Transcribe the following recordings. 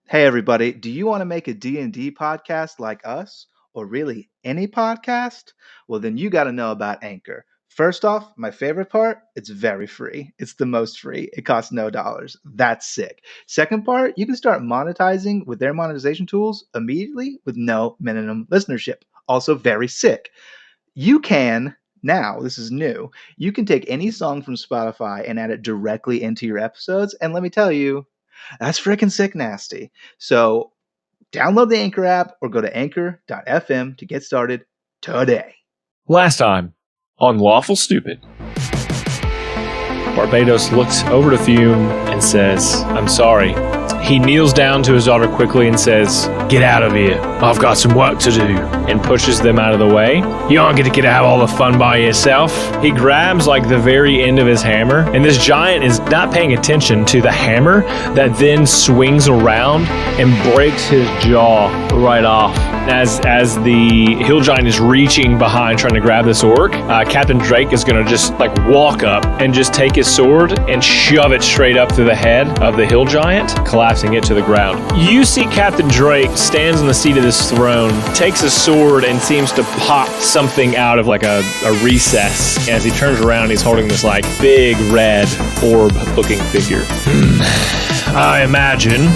Hey everybody, do you want to make a D&D podcast like us or really any podcast? Well, then you got to know about Anchor. First off, my favorite part, it's very free. It's the most free. It costs no dollars. That's sick. Second part, you can start monetizing with their monetization tools immediately with no minimum listenership. Also very sick. You can now, this is new, you can take any song from Spotify and add it directly into your episodes. And let me tell you, that's freaking sick nasty. So download the Anchor app or go to anchor.fm to get started today. Last time on Lawful Stupid, Barbados looks over to Fume and says, "I'm sorry." He kneels down to his daughter quickly and says, "Get out of here. I've got some work to do," and pushes them out of the way. "You aren't going to get to have all the fun by yourself." He grabs like the very end of his hammer, and this giant is not paying attention to the hammer that then swings around and breaks his jaw right off. As the hill giant is reaching behind trying to grab this orc, Captain Drake is going to just like walk up and just take his sword and shove it straight up through the head of the hill giant, collapsing it to the ground. You see Captain Drake stands on the seat of this throne, takes a sword and seems to pop something out of like a recess. As he turns around, he's holding this like big red orb looking figure. I imagine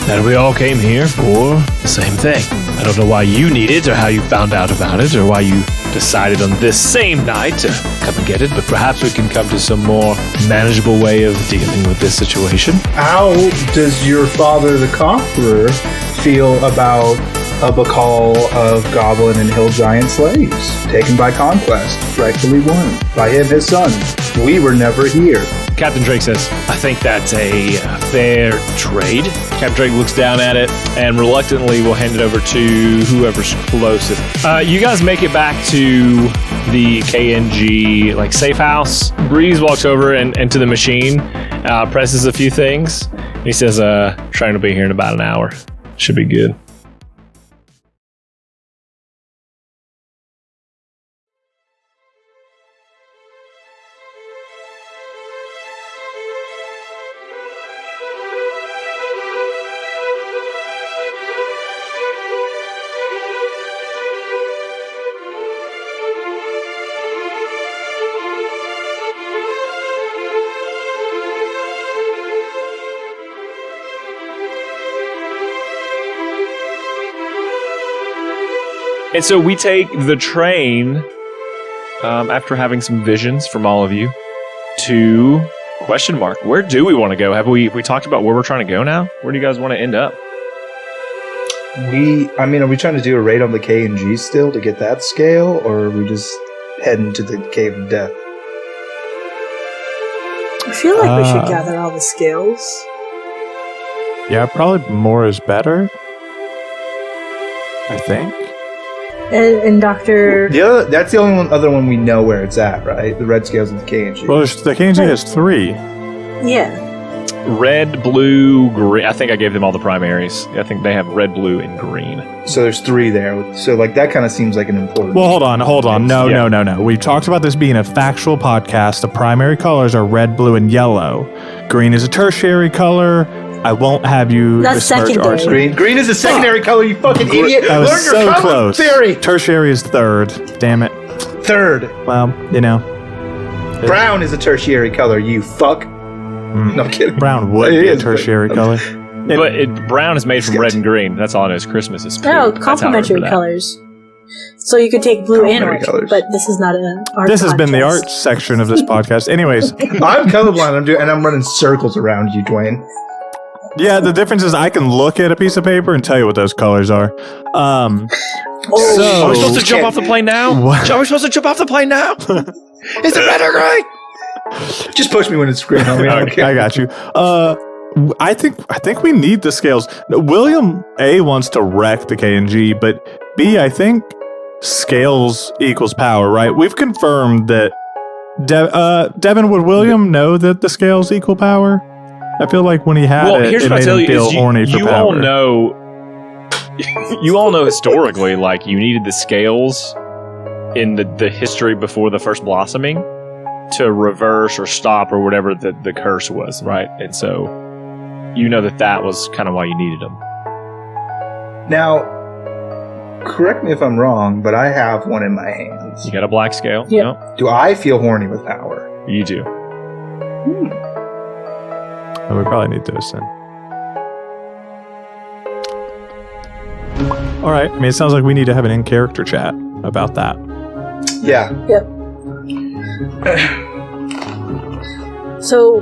that we all came here for the same thing. I don't know why you need it or how you found out about it or why you decided on this same night to come and get it, but perhaps we can come to some more manageable way of dealing with this situation. How does your father, the Conqueror, feel about a bacall of goblin and hill giant slaves taken by conquest, rightfully won by him, his son? We were never here. Captain Drake says, "I think that's a fair trade." Captain Drake looks down at it and reluctantly will hand it over to whoever's closest. You guys make it back to the KNG like safe house. Breeze walks over and to the machine, presses a few things. He says, "Trying to be here in about an hour. Should be good." And so we take the train, after having some visions from all of you, to question mark. Where do we want to go? Have we talked about where we're trying to go now? Where do you guys want to end up? Are we trying to do a raid on the K&G still to get that scale, or are we just heading to the Cave of Death? I feel like we should gather all the skills. Yeah, probably more is better. I think. And Dr. That's the only other one we know where it's at, right? The red scales of the K&G. Well, the K&G has 3. Yeah. Red, blue, green. I think I gave them all the primaries. I think they have red, blue, and green. So there's 3 there. So like that kind of seems like an important. Well, hold on. No. We talked about this being a factual podcast. The primary colors are red, blue, and yellow. Green is a tertiary color. I won't have you That's besmirch secondary. archery. Green is a secondary color, you fucking idiot. That was Learn your so color close. theory. Tertiary is 3rd. Damn it. 3rd. Well, you know. Brown is a tertiary color, you fuck. No, I'm kidding. Brown would be a tertiary color. But brown is made from red and green. That's all I know is Christmas is pink. Oh, That's how I complementary remember that. colors. So you could take blue and orange, Colors. but this is not an art This has been the podcast. art section of this podcast. Anyways, I'm colorblind, I'm running circles around you, Dwayne. yeah, the difference is I can look at a piece of paper and tell you what those colors are. Are we supposed to jump off the plane now? What? Are we supposed to jump off the plane now? Is it red or gray? Just push me when it's green, homie. I don't care. I got you. I think we need the scales. William A wants to wreck the KNG, but B, I think scales equals power, right? We've confirmed that. Devin, would William know that the scales equal power? I feel like when he had Here's it what I made tell him you feel is horny for you power. all know. You all know historically, like you needed the scales in the history before the first blossoming to reverse or stop or whatever the curse was, right? And so you know that was kind of why you needed them. Now, correct me if I'm wrong, but I have one in my hands. You got a black scale? Yep. No? Do I feel horny with power? You do. And we probably need those then. All right. I mean, it sounds like we need to have an in-character chat about that. Yeah. Yep. So,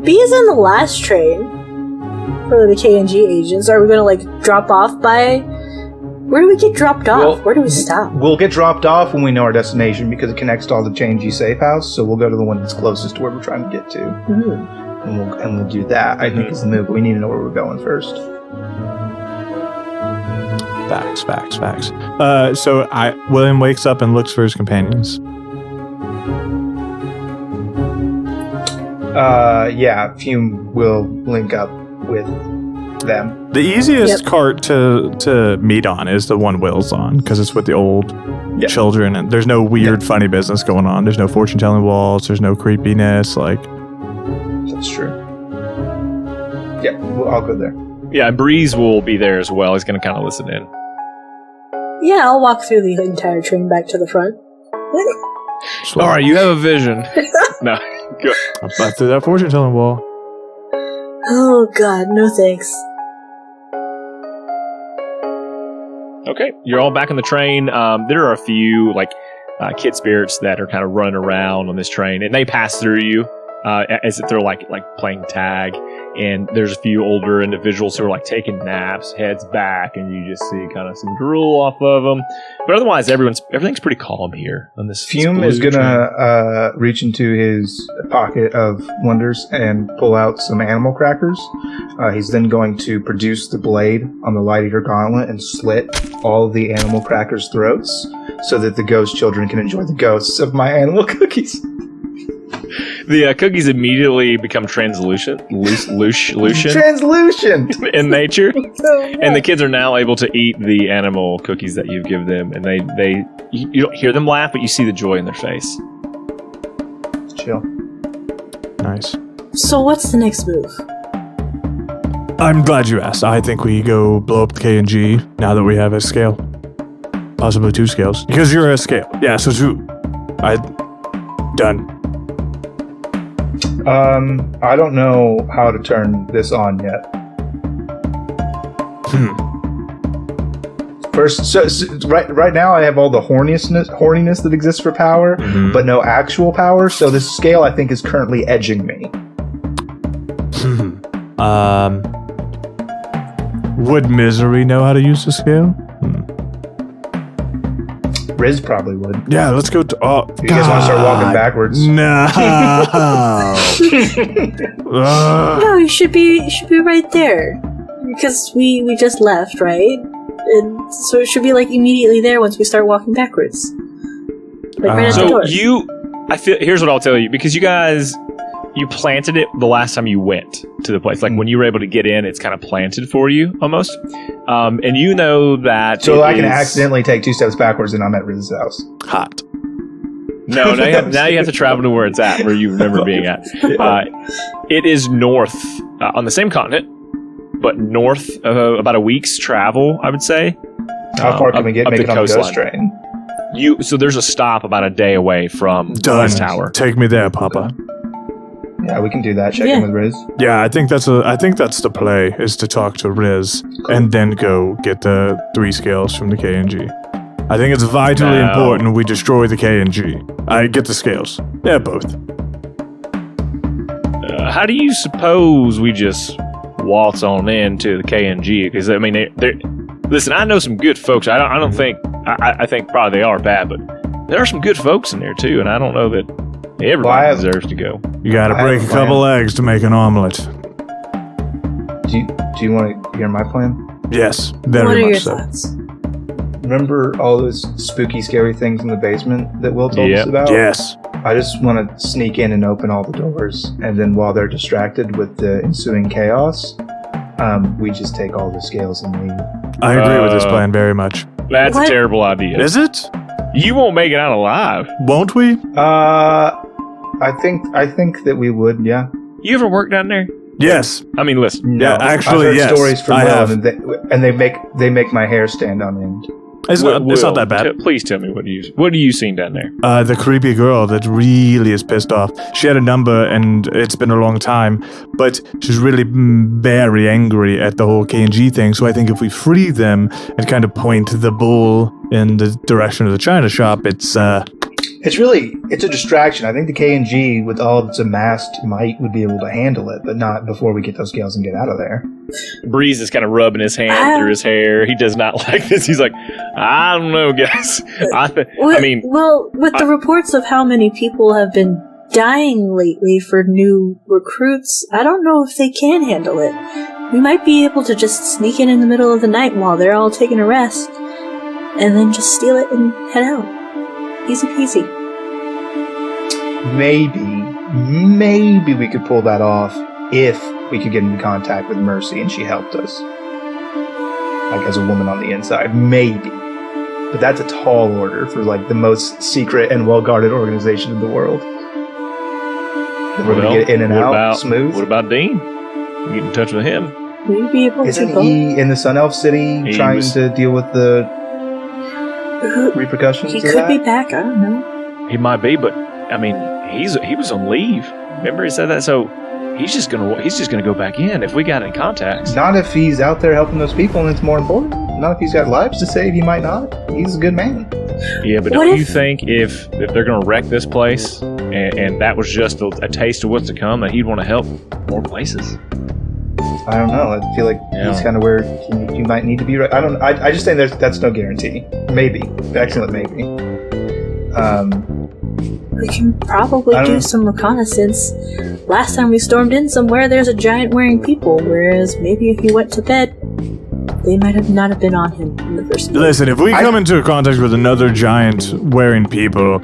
B is in the last train for the KNG agents. Are we going to, like, drop off by... Where do we get dropped off? Well, Where do we stop? We'll get dropped off when we know our destination because it connects to all the KNG safe house, so we'll go to the one that's closest to where we're trying to get to. Mm-hmm. And we'll do that, I think, is the move, but we need to know where we're going first. Facts. So William wakes up and looks for his companions. Yeah, Fume will link up with them. The easiest cart to meet on is the one Will's on, because it's with the old children, and there's no weird, funny business going on. There's no fortune-telling walls. There's no creepiness. Like, that's true. Yeah, I'll go there. Yeah, Breeze will be there as well. He's going to kind of listen in. Yeah, I'll walk through the entire train back to the front. All right, you have a vision. No, go. I'll butt through that fortune-telling wall. Oh, God, no thanks. Okay, you're all back on the train. There are a few kid spirits that are kind of running around on this train, and they pass through you as if they're like playing tag. And there's a few older individuals who are like taking naps, heads back, and you just see kind of some drool off of them. But otherwise, everything's pretty calm here on this. Fume is gonna reach into his pocket of wonders and pull out some animal crackers. He's then going to produce the blade on the Light Eater Gauntlet and slit all the animal crackers' throats so that the ghost children can enjoy the ghosts of my animal cookies. The cookies immediately become translucent in nature, and the kids are now able to eat the animal cookies that you've given them, and you don't hear them laugh, but you see the joy in their face. Chill. Nice. So what's the next move? I'm glad you asked. I think we go blow up the KNG now that we have a scale. Possibly 2 scales. Because you're a scale. Yeah, so 2. Done. I don't know how to turn this on yet. First, so right now I have all the horniness that exists for power, but no actual power. So this scale, I think, is currently edging me. Would Misery know how to use the scale? Riz probably would. Yeah, let's go. You guys want to start walking backwards? No. No, you should be right there. Because we just left, right? And so it should be like immediately there once we start walking backwards. Like right at the door. Here's what I'll tell you, because you guys, you planted it the last time you went to the place. Like when you were able to get in, it's kind of planted for you almost. And you know that. So I can accidentally take 2 steps backwards and I'm at Riz's house. Hot. No, now you have to travel to where it's at, where you remember being at. It is north, on the same continent, but north of about a week's travel, I would say. How far can we make it on the ghost train? So there's a stop about a day away from Done. Tower. Take me there, Papa. Yeah, we can do that. Check in with Riz. Yeah, I think that's the play, is to talk to Riz and then go get the 3 scales from the KNG. I think it's vitally important we destroy the KNG. I get the scales. Yeah, both. How do you suppose we just waltz on into the KNG? Because I mean, listen, I know some good folks. I don't think. I think probably they are bad, but there are some good folks in there too, and I don't know that everybody deserves to go. You got to break a couple eggs to make an omelet. Do you want to hear my plan? Yes, very much so. What are your thoughts? Remember all those spooky, scary things in the basement that Will told us about? Yes. I just want to sneak in and open all the doors, and then while they're distracted with the ensuing chaos, we just take all the scales and leave. I agree with this plan very much. That's a terrible idea. Is it? You won't make it out alive. Won't we? I think that we would, yeah. You ever work down there? Yes. I mean, listen. Yeah, actually, I've heard yes. stories from I Will, have. and they make my hair stand on end. It's not that bad. Please tell me what do you seen down there? The creepy girl that really is pissed off. She had a number, and it's been a long time, but she's really very angry at the whole KNG thing. So I think if we free them and kind of point the bull in the direction of the China shop, it's a distraction. I think the KNG, with all of its amassed might, would be able to handle it, but not before we get those scales and get out of there. Breeze is kind of rubbing his hand through his hair. He does not like this. He's like, I don't know, guys. With the reports of how many people have been dying lately for new recruits, I don't know if they can handle it. We might be able to just sneak in the middle of the night while they're all taking a rest, and then just steal it and head out. Easy peasy. Maybe we could pull that off if we could get into contact with Mercy and she helped us. Like as a woman on the inside. Maybe. But that's a tall order for like the most secret and well-guarded organization in the world. We're going to get in and out smooth. What about Dean? Get in touch with him. We'd be able Isn't to he in the Sun Elf City trying to deal with the repercussions? He could be back. I don't know. He might be, but I mean, he was on leave. Remember he said that. So he's just gonna go back in if we got any contacts. Not if he's out there helping those people, and it's more important. Not if he's got lives to save. He might not. He's a good man. Yeah, but don't you think if they're gonna wreck this place and that was just a taste of what's to come, that he'd want to help more places? I don't know. I feel like he's kind of where he might need to be. Right. I just think that's no guarantee. Maybe. Excellent. Maybe. We can probably do some reconnaissance. Last time we stormed in somewhere, there's a giant wearing people, whereas maybe if he went to bed, they might have not have been on him in the first place. Listen, if we come into contact with another giant wearing people,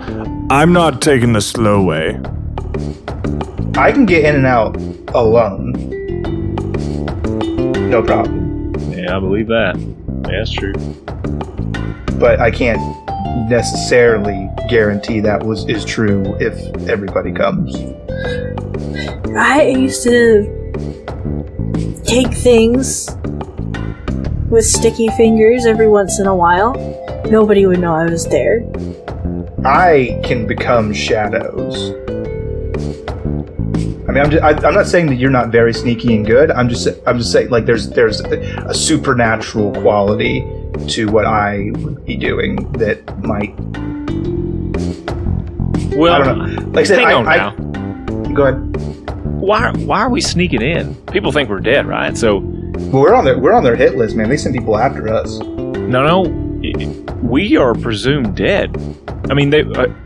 I'm not taking the slow way. I can get in and out alone. No problem. Yeah, I believe that. Yeah, that's true. But I can't necessarily guarantee that is true if everybody comes. I used to take things with sticky fingers every once in a while. Nobody would know I was there. I can become shadows. I mean, I'm not saying that you're not very sneaky and good. I'm just saying like there's a supernatural quality to what I would be doing that might. Well, I don't know. Like I said, hang on now. Go ahead. Why are we sneaking in? People think we're dead, right? So, well, we're on their hit list, man. They send people after us. No, we are presumed dead. I mean,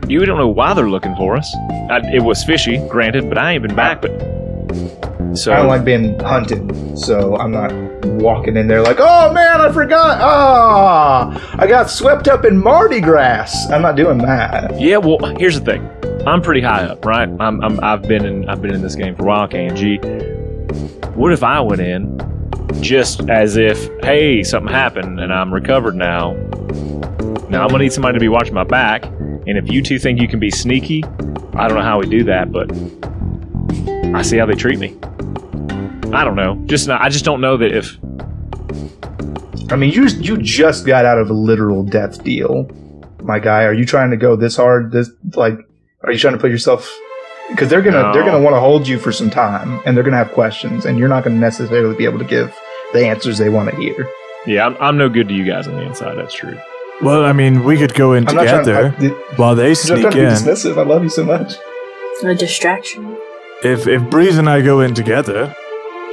you don't know why they're looking for us. It was fishy, granted, but I ain't been back. But so I don't like being hunted, so I'm not walking in there like, oh man, I forgot. I got swept up in Mardi Gras. I'm not doing that. Yeah, well, here's the thing. I'm pretty high up, right? I've been in this game for a while, KNG. What if I went in just as if, hey, something happened and I'm recovered now? Now I'm gonna need somebody to be watching my back, and if you two think you can be sneaky, I don't know how we do that, but I see how they treat me. I don't know. I just don't know that if. I mean, you just got out of a literal death deal, my guy. Are you trying to go this hard? Are you trying to put yourself? Because they're gonna want to hold you for some time, and they're gonna have questions, and you're not gonna necessarily be able to give the answers they want to hear. Yeah, I'm no good to you guys on the inside. That's true. Well, I mean, we could go in together while they sneak in. I'm trying to be dismissive. I love you so much. A distraction. If Breeze and I go in together,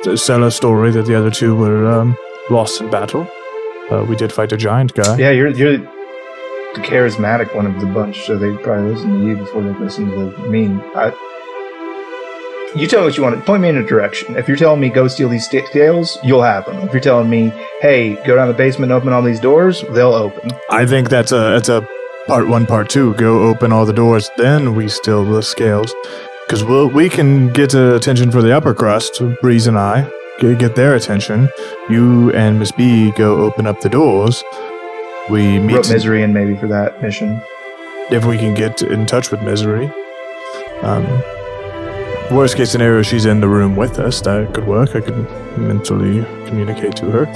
to sell a story that the other two were lost in battle. We did fight a giant guy. Yeah, you're the charismatic one of the bunch, so they probably listen to you before they listen to me. You tell me what you want. Point me in a direction. If you're telling me go steal these scales, you'll have them. If you're telling me, hey, go down the basement and open all these doors, they'll open. I think that's a part 1, part 2. Go open all the doors, then we steal the scales. Because we can get attention for the upper crust, Breeze and I. Get their attention. You and Miss B go open up the doors. We meet Rope Misery in maybe for that mission. If we can get in touch with Misery. Worst case scenario, she's in the room with us. That could work. I could mentally communicate to her.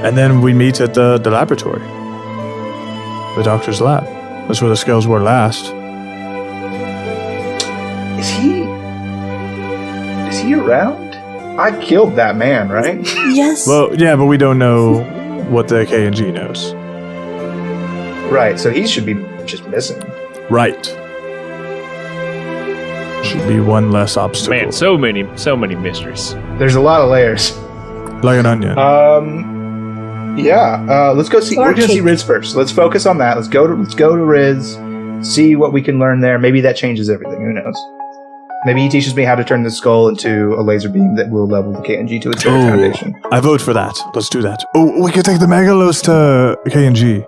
And then we meet at the laboratory. The doctor's lab. That's where the scales were last. Is he around? I killed that man, right? Yes. Well, yeah, but we don't know what the K&G knows. Right, so he should be just missing. Right. Should be one less obstacle. Man, so many mysteries. There's a lot of layers. Like an onion. Let's go see. We're gonna see Riz first. Let's focus on that. Let's go to Riz. See what we can learn there. Maybe that changes everything. Who knows? Maybe he teaches me how to turn the skull into a laser beam that will level the K&G to its very foundation. I vote for that. Let's do that. Oh, we could take the Megalos to K&G.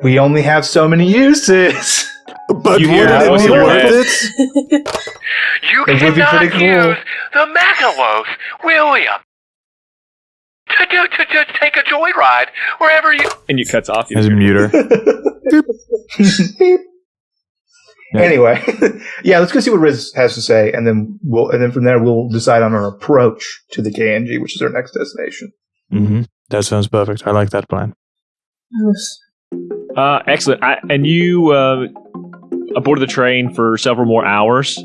We only have so many uses. But You wouldn't hear it that be in your worth head? it? You It would be cannot pretty cool. use the Megalos, William, to take a joyride wherever you... And you cuts off. As a muter. Yeah. Anyway, let's go see what Riz has to say, and then from there we'll decide on our approach to the K&G, which is our next destination. Mm-hmm. That sounds perfect. I like that plan. Excellent. And you aboarded the train for several more hours.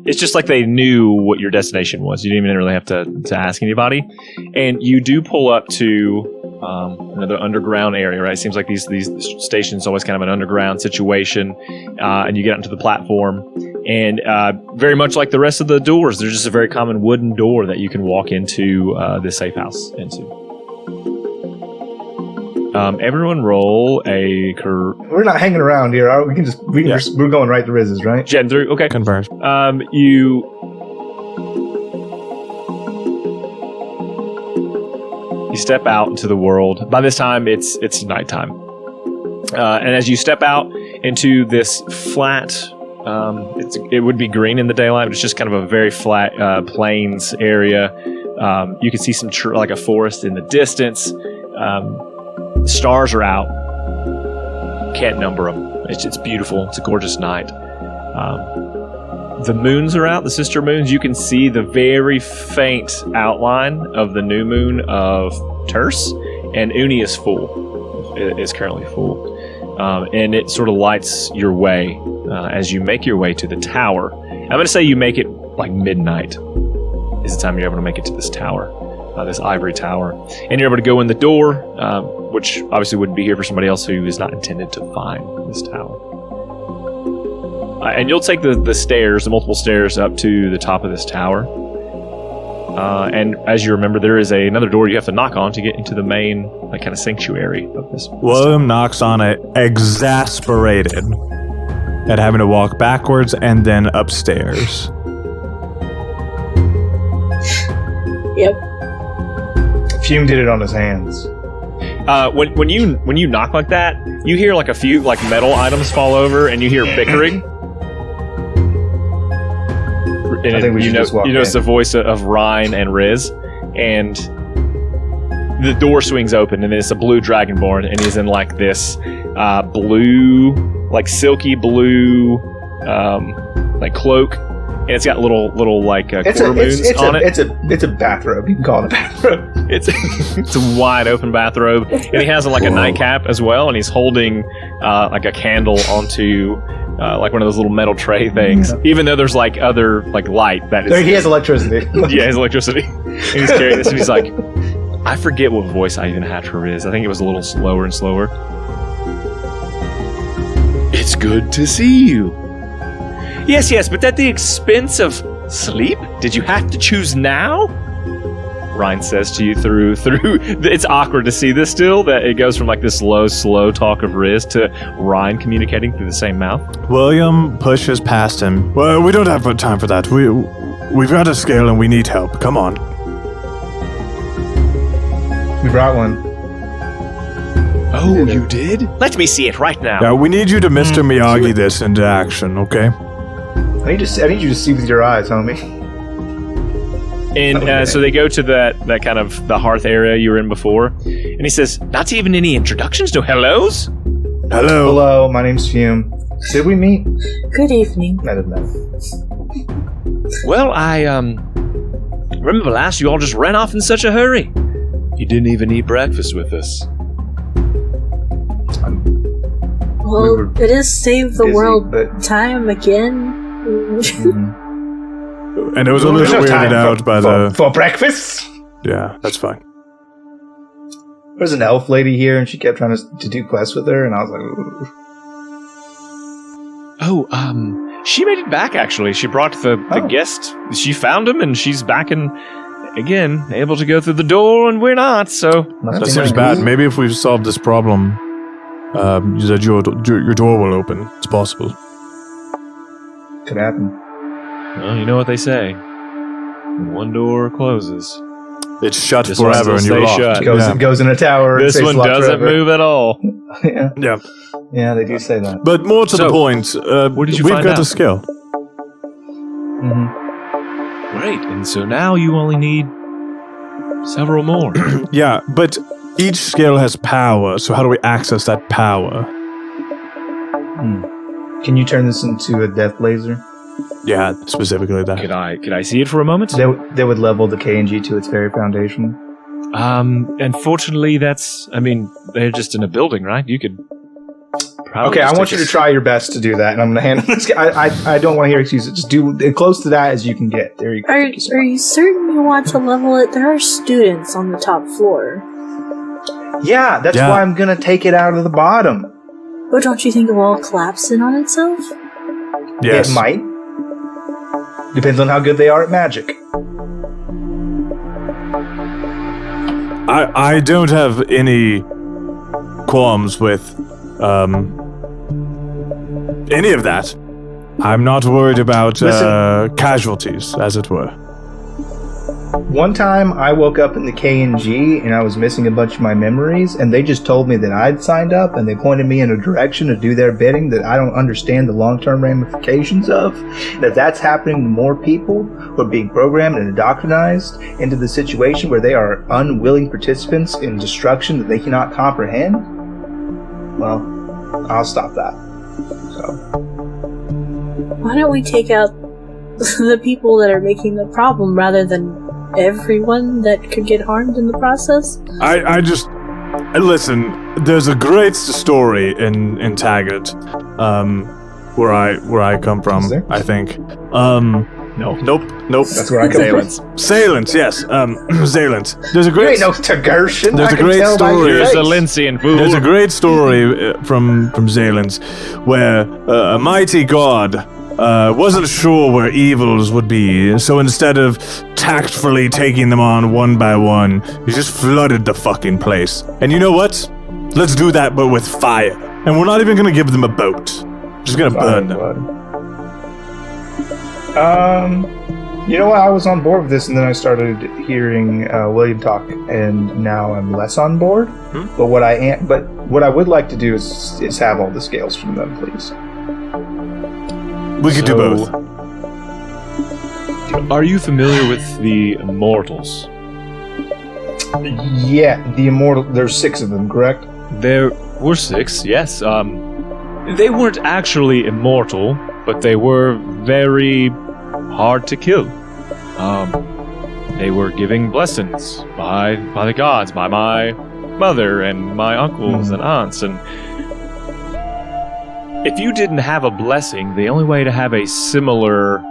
It's just like they knew what your destination was. You didn't even really have to ask anybody. And you do pull up to another underground area, right? It seems like these stations always kind of an underground situation. And you get out into the platform. And very much like the rest of the doors, there's just a very common wooden door that you can walk into this safe house into. Everyone roll a... We're not hanging around here. We're going right to Riz's, right? Gen through. Okay. Confirmed. You step out into the world. By this time, it's nighttime. And as you step out into this flat, it would be green in the daylight, but it's just kind of a very flat plains area. You can see some like a forest in the distance. The stars are out. Can't number them. It's beautiful. It's a gorgeous night. The moons are out, the sister moons. You can see the very faint outline of the new moon of Terse, and Uni is full. It is currently full. And it sort of lights your way as you make your way to the tower. I'm going to say you make it like midnight is the time you're able to make it to this tower. This ivory tower, and you're able to go in the door, which obviously wouldn't be here for somebody else who is not intended to find this tower. And you'll take the multiple stairs up to the top of this tower. And as you remember, there is another door you have to knock on to get into the main kind of sanctuary of this. William knocks on it, exasperated at having to walk backwards and then upstairs. Yep. Fume did it on his hands. When you knock like that, you hear like a few like metal items fall over, and you hear bickering. And I think we should just walk you notice in. the voice of Ryan and Riz, and the door swings open, and it's a blue dragonborn, and he's in like this blue, like silky blue, like cloak. And it's got little like quarter moons on it. It's a bathrobe. You can call it a bathrobe. It's a wide open bathrobe, and he has like a nightcap as well, and he's holding like a candle onto like one of those little metal tray things. Yeah. Even though there's like other like light that is. He has electricity. Yeah, he has electricity. And he's carrying this, and he's like, I forget what voice I even had for Riz. I think it was a little slower and slower. It's good to see you. Yes, but at the expense of sleep? Did you have to choose now? Ryan says to you through. It's awkward to see this still, that it goes from like this low, slow talk of Riz to Ryan communicating through the same mouth. William pushes past him. Well, we don't have time for that. We've got a scale and we need help. Come on. We brought one. Oh, you did? Let me see it right now. Now, we need you to Mr. Miyagi this into action, okay? I need you to see with your eyes, homie. And so they go to that kind of the hearth area you were in before, and he says, "Not even any introductions, no hellos." Hello. Hello, my name's Fume. Did we meet? Good evening. I don't know. Well, I remember last you all just ran off in such a hurry. You didn't even eat breakfast with us. Well, it is save the busy, world but- time again. And it was a There's little no time weirded out by for breakfast. Yeah, that's fine. There's an elf lady here, and she kept trying to do quests with her, and I was like, ooh. Oh, she made it back, actually. She brought the guest. She found him, and she's back and, again, able to go through the door, and we're not, so... Must That be seems nice. bad. Maybe if we've solved this problem, that your door will open. It's possible. Could happen. Well, you know what they say. When one door closes, It's shut This one forever will and you're stay locked. shut. Goes in a tower. this and one stays locked doesn't forever. move at all. Yeah. Yeah. Yeah, they do say that. But more to So, the point, what did you we've find got out? a skill. Mm-hmm. Great, and so now you only need several more. Yeah, but each skill has power, so how do we access that power? Can you turn this into a death laser? Yeah, specifically that. Could I see it for a moment? They would level the KNG to its very foundation. Unfortunately, they're just in a building, right? You could probably Okay, I just want take you to try your best to do that, and I'm going to hand this guy. I don't want to hear excuses. Just do as close to that as you can get. There you go. Are you certain you want to level it? There are students on the top floor. Yeah, that's Yeah. why I'm going to take it out of the bottom. But don't you think it will all collapse in on itself? Yes. It might. Depends on how good they are at magic. I don't have any qualms with any of that. I'm not worried about Listen. casualties, as it were. One time I woke up in the KNG and I was missing a bunch of my memories, and they just told me that I'd signed up, and they pointed me in a direction to do their bidding that I don't understand the long-term ramifications of. And if that's happening to more people who are being programmed and indoctrinized into the situation where they are unwilling participants in destruction that they cannot comprehend, well, I'll stop that. So, Why don't we take out the people that are making the problem rather than everyone that could get harmed in the process? I just listen. There's a great story in Taggart, where I come from. Is there? I think. No. Nope. that's where I come from. Salient, yes. Salient. There's a You great. ain't no Tagershan. There's I a can great tell by your story. Here's face. a Lincian fool. There's a great story from Zalens where a mighty god wasn't sure where evils would be, so instead of tactfully taking them on one by one, he just flooded the fucking place. And you know what? Let's do that, but with fire. And we're not even gonna give them a boat. Just gonna burn them. You know what? I was on board with this, and then I started hearing William talk, and now I'm less on board. But what I would like to do is have all the scales from them, please. We could do both. Are you familiar with the Immortals? Yeah, the immortal. There's 6 of them, correct? There were 6, yes. They weren't actually immortal, but they were very hard to kill. They were giving blessings by the gods, by my mother and my uncles and aunts, and if you didn't have a blessing, the only way to have a similar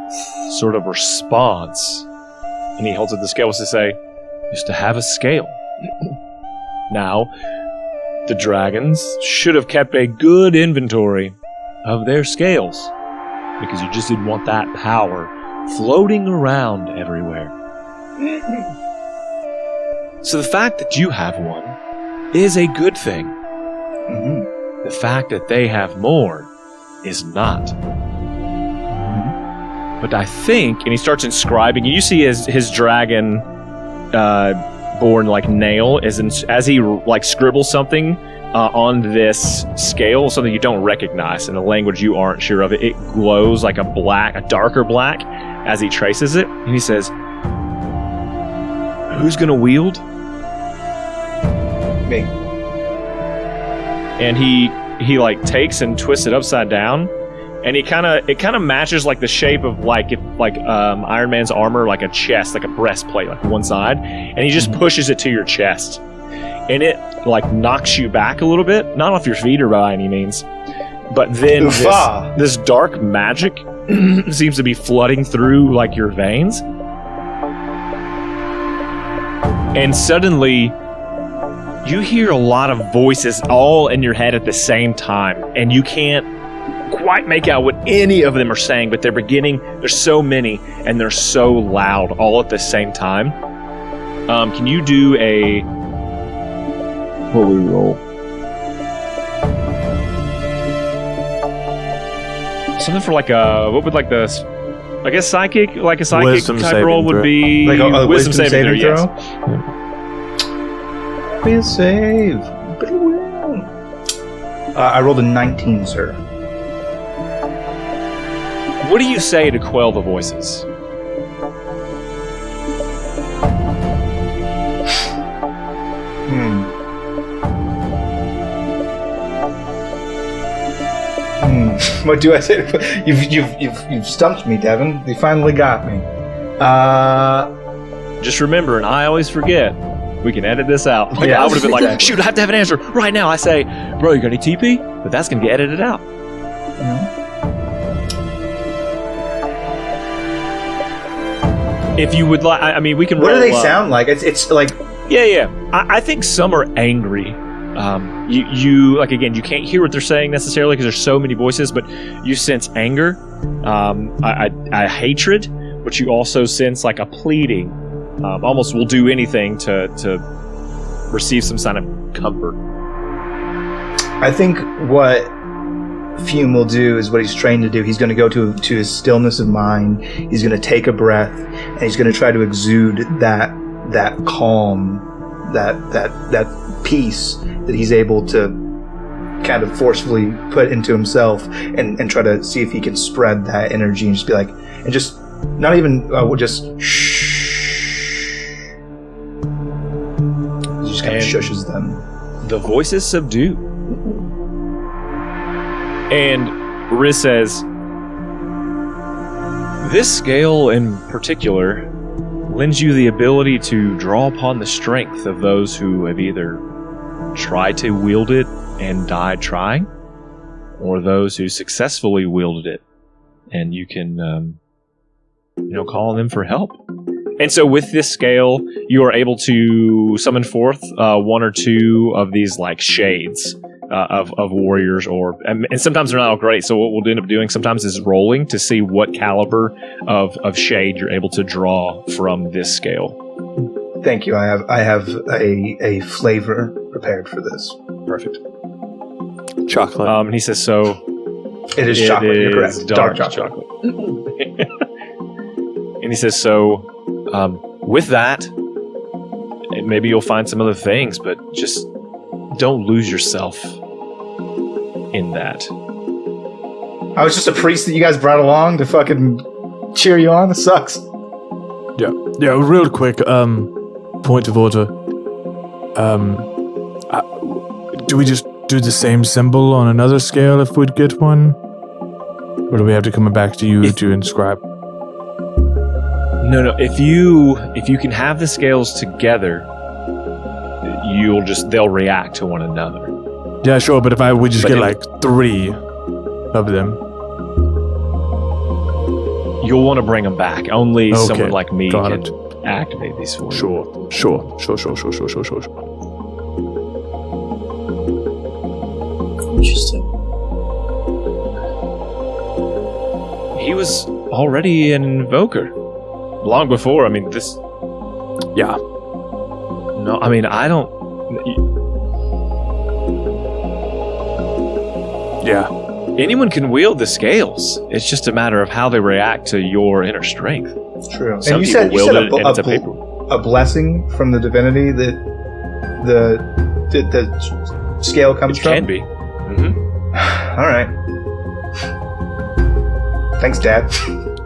sort of response, and he holds up the scale, was to say, is to have a scale. Now, the dragons should have kept a good inventory of their scales, because you just didn't want that power floating around everywhere. So the fact that you have one is a good thing. The fact that they have more is not. But I think, and he starts inscribing, you see his dragon born like nail as he like scribbles something on this scale, something you don't recognize in a language you aren't sure of. It glows like a darker black as he traces it, and he says, "Who's gonna wield?" Me. And he like takes and twists it upside down, And it kind of matches like the shape of like Iron Man's armor, like a chest, like a breastplate, like one side, and he just pushes it to your chest, and it like knocks you back a little bit, not off your feet or by any means, but then this dark magic seems to be flooding through like your veins, and suddenly you hear a lot of voices all in your head at the same time, and you can't quite make out what any of them are saying, but there's so many and they're so loud all at the same time. Can you do a holy roll? Something for like a, what would like the, I guess psychic Wisdom type roll would be like a wisdom saving throw. Yes. Be a save. I rolled a 19, sir. What do you say to quell the voices? What do I say? You've stumped me, Devin. You finally got me. Just remember, and I always forget, we can edit this out. Like, Yeah, I would have been like, exactly. shoot, I have to have an answer right now. I say, bro, you got any TP? But that's going to get edited out. If you would like, I mean, we can What roll, do they sound like? It's like... Yeah. I think some are angry. You like, again, you can't hear what they're saying necessarily because there's so many voices, but you sense anger, a hatred, but you also sense like a pleading. Almost will do anything to receive some sign of comfort. I think what Fume will do is what he's trained to do. He's going to go to his stillness of mind. He's going to take a breath, and he's going to try to exude that calm, that peace that he's able to kind of forcefully put into himself, and try to see if he can spread that energy and just be like, and just not even just shh. He just kind of shushes them. The voices subdue. And Riz says, this scale in particular lends you the ability to draw upon the strength of those who have either tried to wield it and died trying, or those who successfully wielded it, and you can call on them for help. And so with this scale, you are able to summon forth one or two of these like shades of warriors, and sometimes they're not all great. So what we'll end up doing sometimes is rolling to see what caliber of shade you're able to draw from this scale. Thank you. I have a flavor prepared for this. Perfect. Chocolate. And he says, so It is chocolate. You're correct. Dark chocolate. And he says, so with that, maybe you'll find some other things, but just don't lose yourself in that. I was just a priest that you guys brought along to fucking cheer you on. This sucks. Yeah, real quick, point of order. Do we just do the same symbol on another scale if we'd get one? Or do we have to come back to you to inscribe? No. If you can have the scales together, they'll react to one another. Yeah, sure, but if we just get like 3 of them. You'll want to bring them back. Only someone like me Got can it. activate these for you. Sure. Interesting. He was already an invoker. Long before, I mean, this... Yeah. No, I mean, I don't... Yeah. Anyone can wield the scales. It's just a matter of how they react to your inner strength. True. Some and you people said wield it, and it's a paper. a blessing from the divinity that the scale comes It from? can be. Mm-hmm. All right. Thanks, Dad.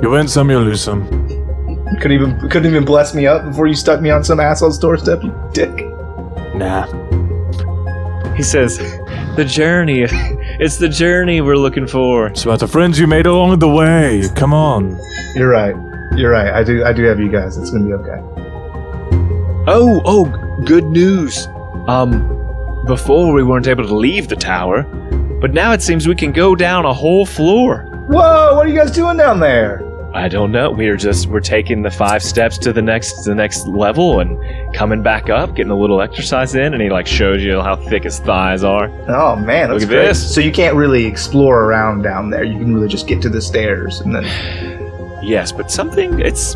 You win some, you lose some. Couldn't even bless me up before you stuck me on some asshole's doorstep, you dick. Nah. He says, the journey It's the journey we're looking for. It's about the friends you made along the way. Come on. You're right. I do have you guys. It's gonna be okay. Oh, good news. Before we weren't able to leave the tower, but now it seems we can go down a whole floor. Whoa! What are you guys doing down there? I don't know. We're taking the 5 steps to the next level and coming back up, getting a little exercise in, and he like shows you how thick his thighs are. Oh man, that's Look at great. this. So you can't really explore around down there. You can really just get to the stairs and then. Yes, but it's.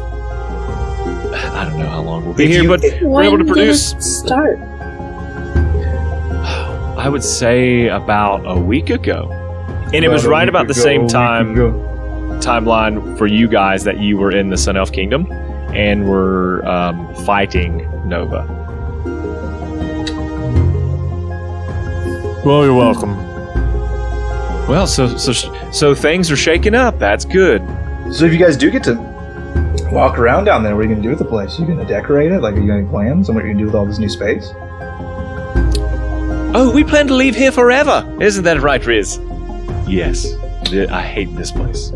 I don't know how long we'll be If here, you- but we're able to produce. When did it start? I would say about a week ago, and it was right about the same timeline for you guys that you were in the Sun Elf Kingdom, and were fighting Nova. Well, you're welcome. Well, so things are shaking up. That's good. So if you guys do get to walk around down there, what are you gonna do with the place? You gonna decorate it? Like, are you got any plans on what you're gonna do with all this new space? Oh, we plan to leave here forever. Isn't that right, Riz? Yes. I hate this place.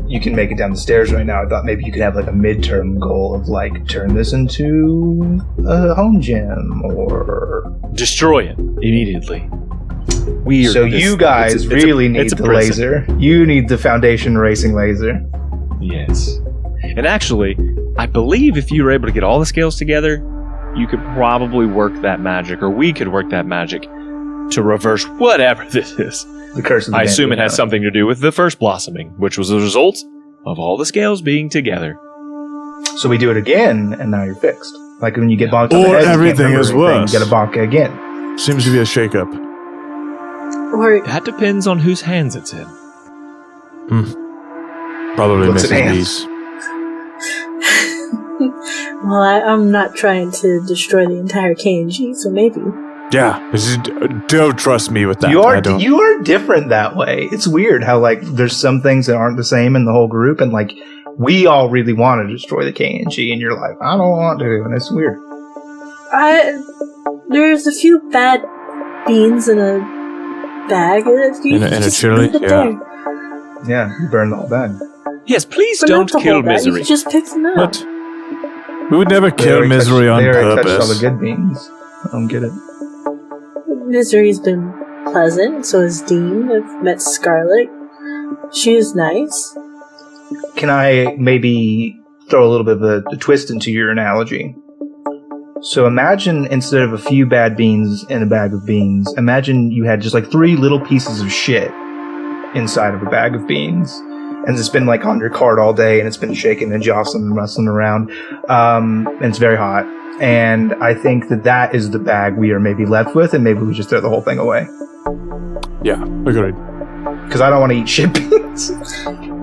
You can make it down the stairs right now. I thought maybe you could have like a midterm goal of like turn this into a home gym or Destroy it immediately. Weird. So you guys really need the prison. laser. You need the Foundation racing laser. Yes. And actually, I believe if you were able to get all the scales together, you could probably work that magic, or we could work that magic to reverse whatever this is. The curse of the I assume it Bandit. has something to do with the first blossoming, which was the result of all the scales being together. So we do it again, and now you're fixed. Like when you get bonked on the Or head, you can't everything remember is anything. worse. You get a bonk again. Seems to be a shakeup. Or That depends on whose hands it's in. Probably Looks at Mrs. hands. B's. well, I'm not trying to destroy the entire KNG, so maybe. Yeah, don't trust me with that. You I are don't. you are different that way. It's weird how like there's some things that aren't the same in the whole group, and like we all really want to destroy the KNG, and you're like, I don't want to, and it's weird. There's a few bad beans in a bag. In a chili? Leave it Yeah. there. Yeah, you burn the whole bag. Yes, please But don't not the kill whole bag. Misery. You just pick them up. What? We would never They kill already misery on they already touched all purpose. the good beans. I don't get it. Misery's been pleasant, so has Dean. I've met Scarlet. She is nice. Can I maybe throw a little bit of a twist into your analogy? So imagine instead of a few bad beans in a bag of beans, imagine you had just like 3 little pieces of shit inside of a bag of beans. And it's been like on your cart all day, and it's been shaking and jostling and rustling around. And it's very hot. And I think that is the bag we are maybe left with, and maybe we just throw the whole thing away. Yeah, agreed. Because I don't want to eat shit beans.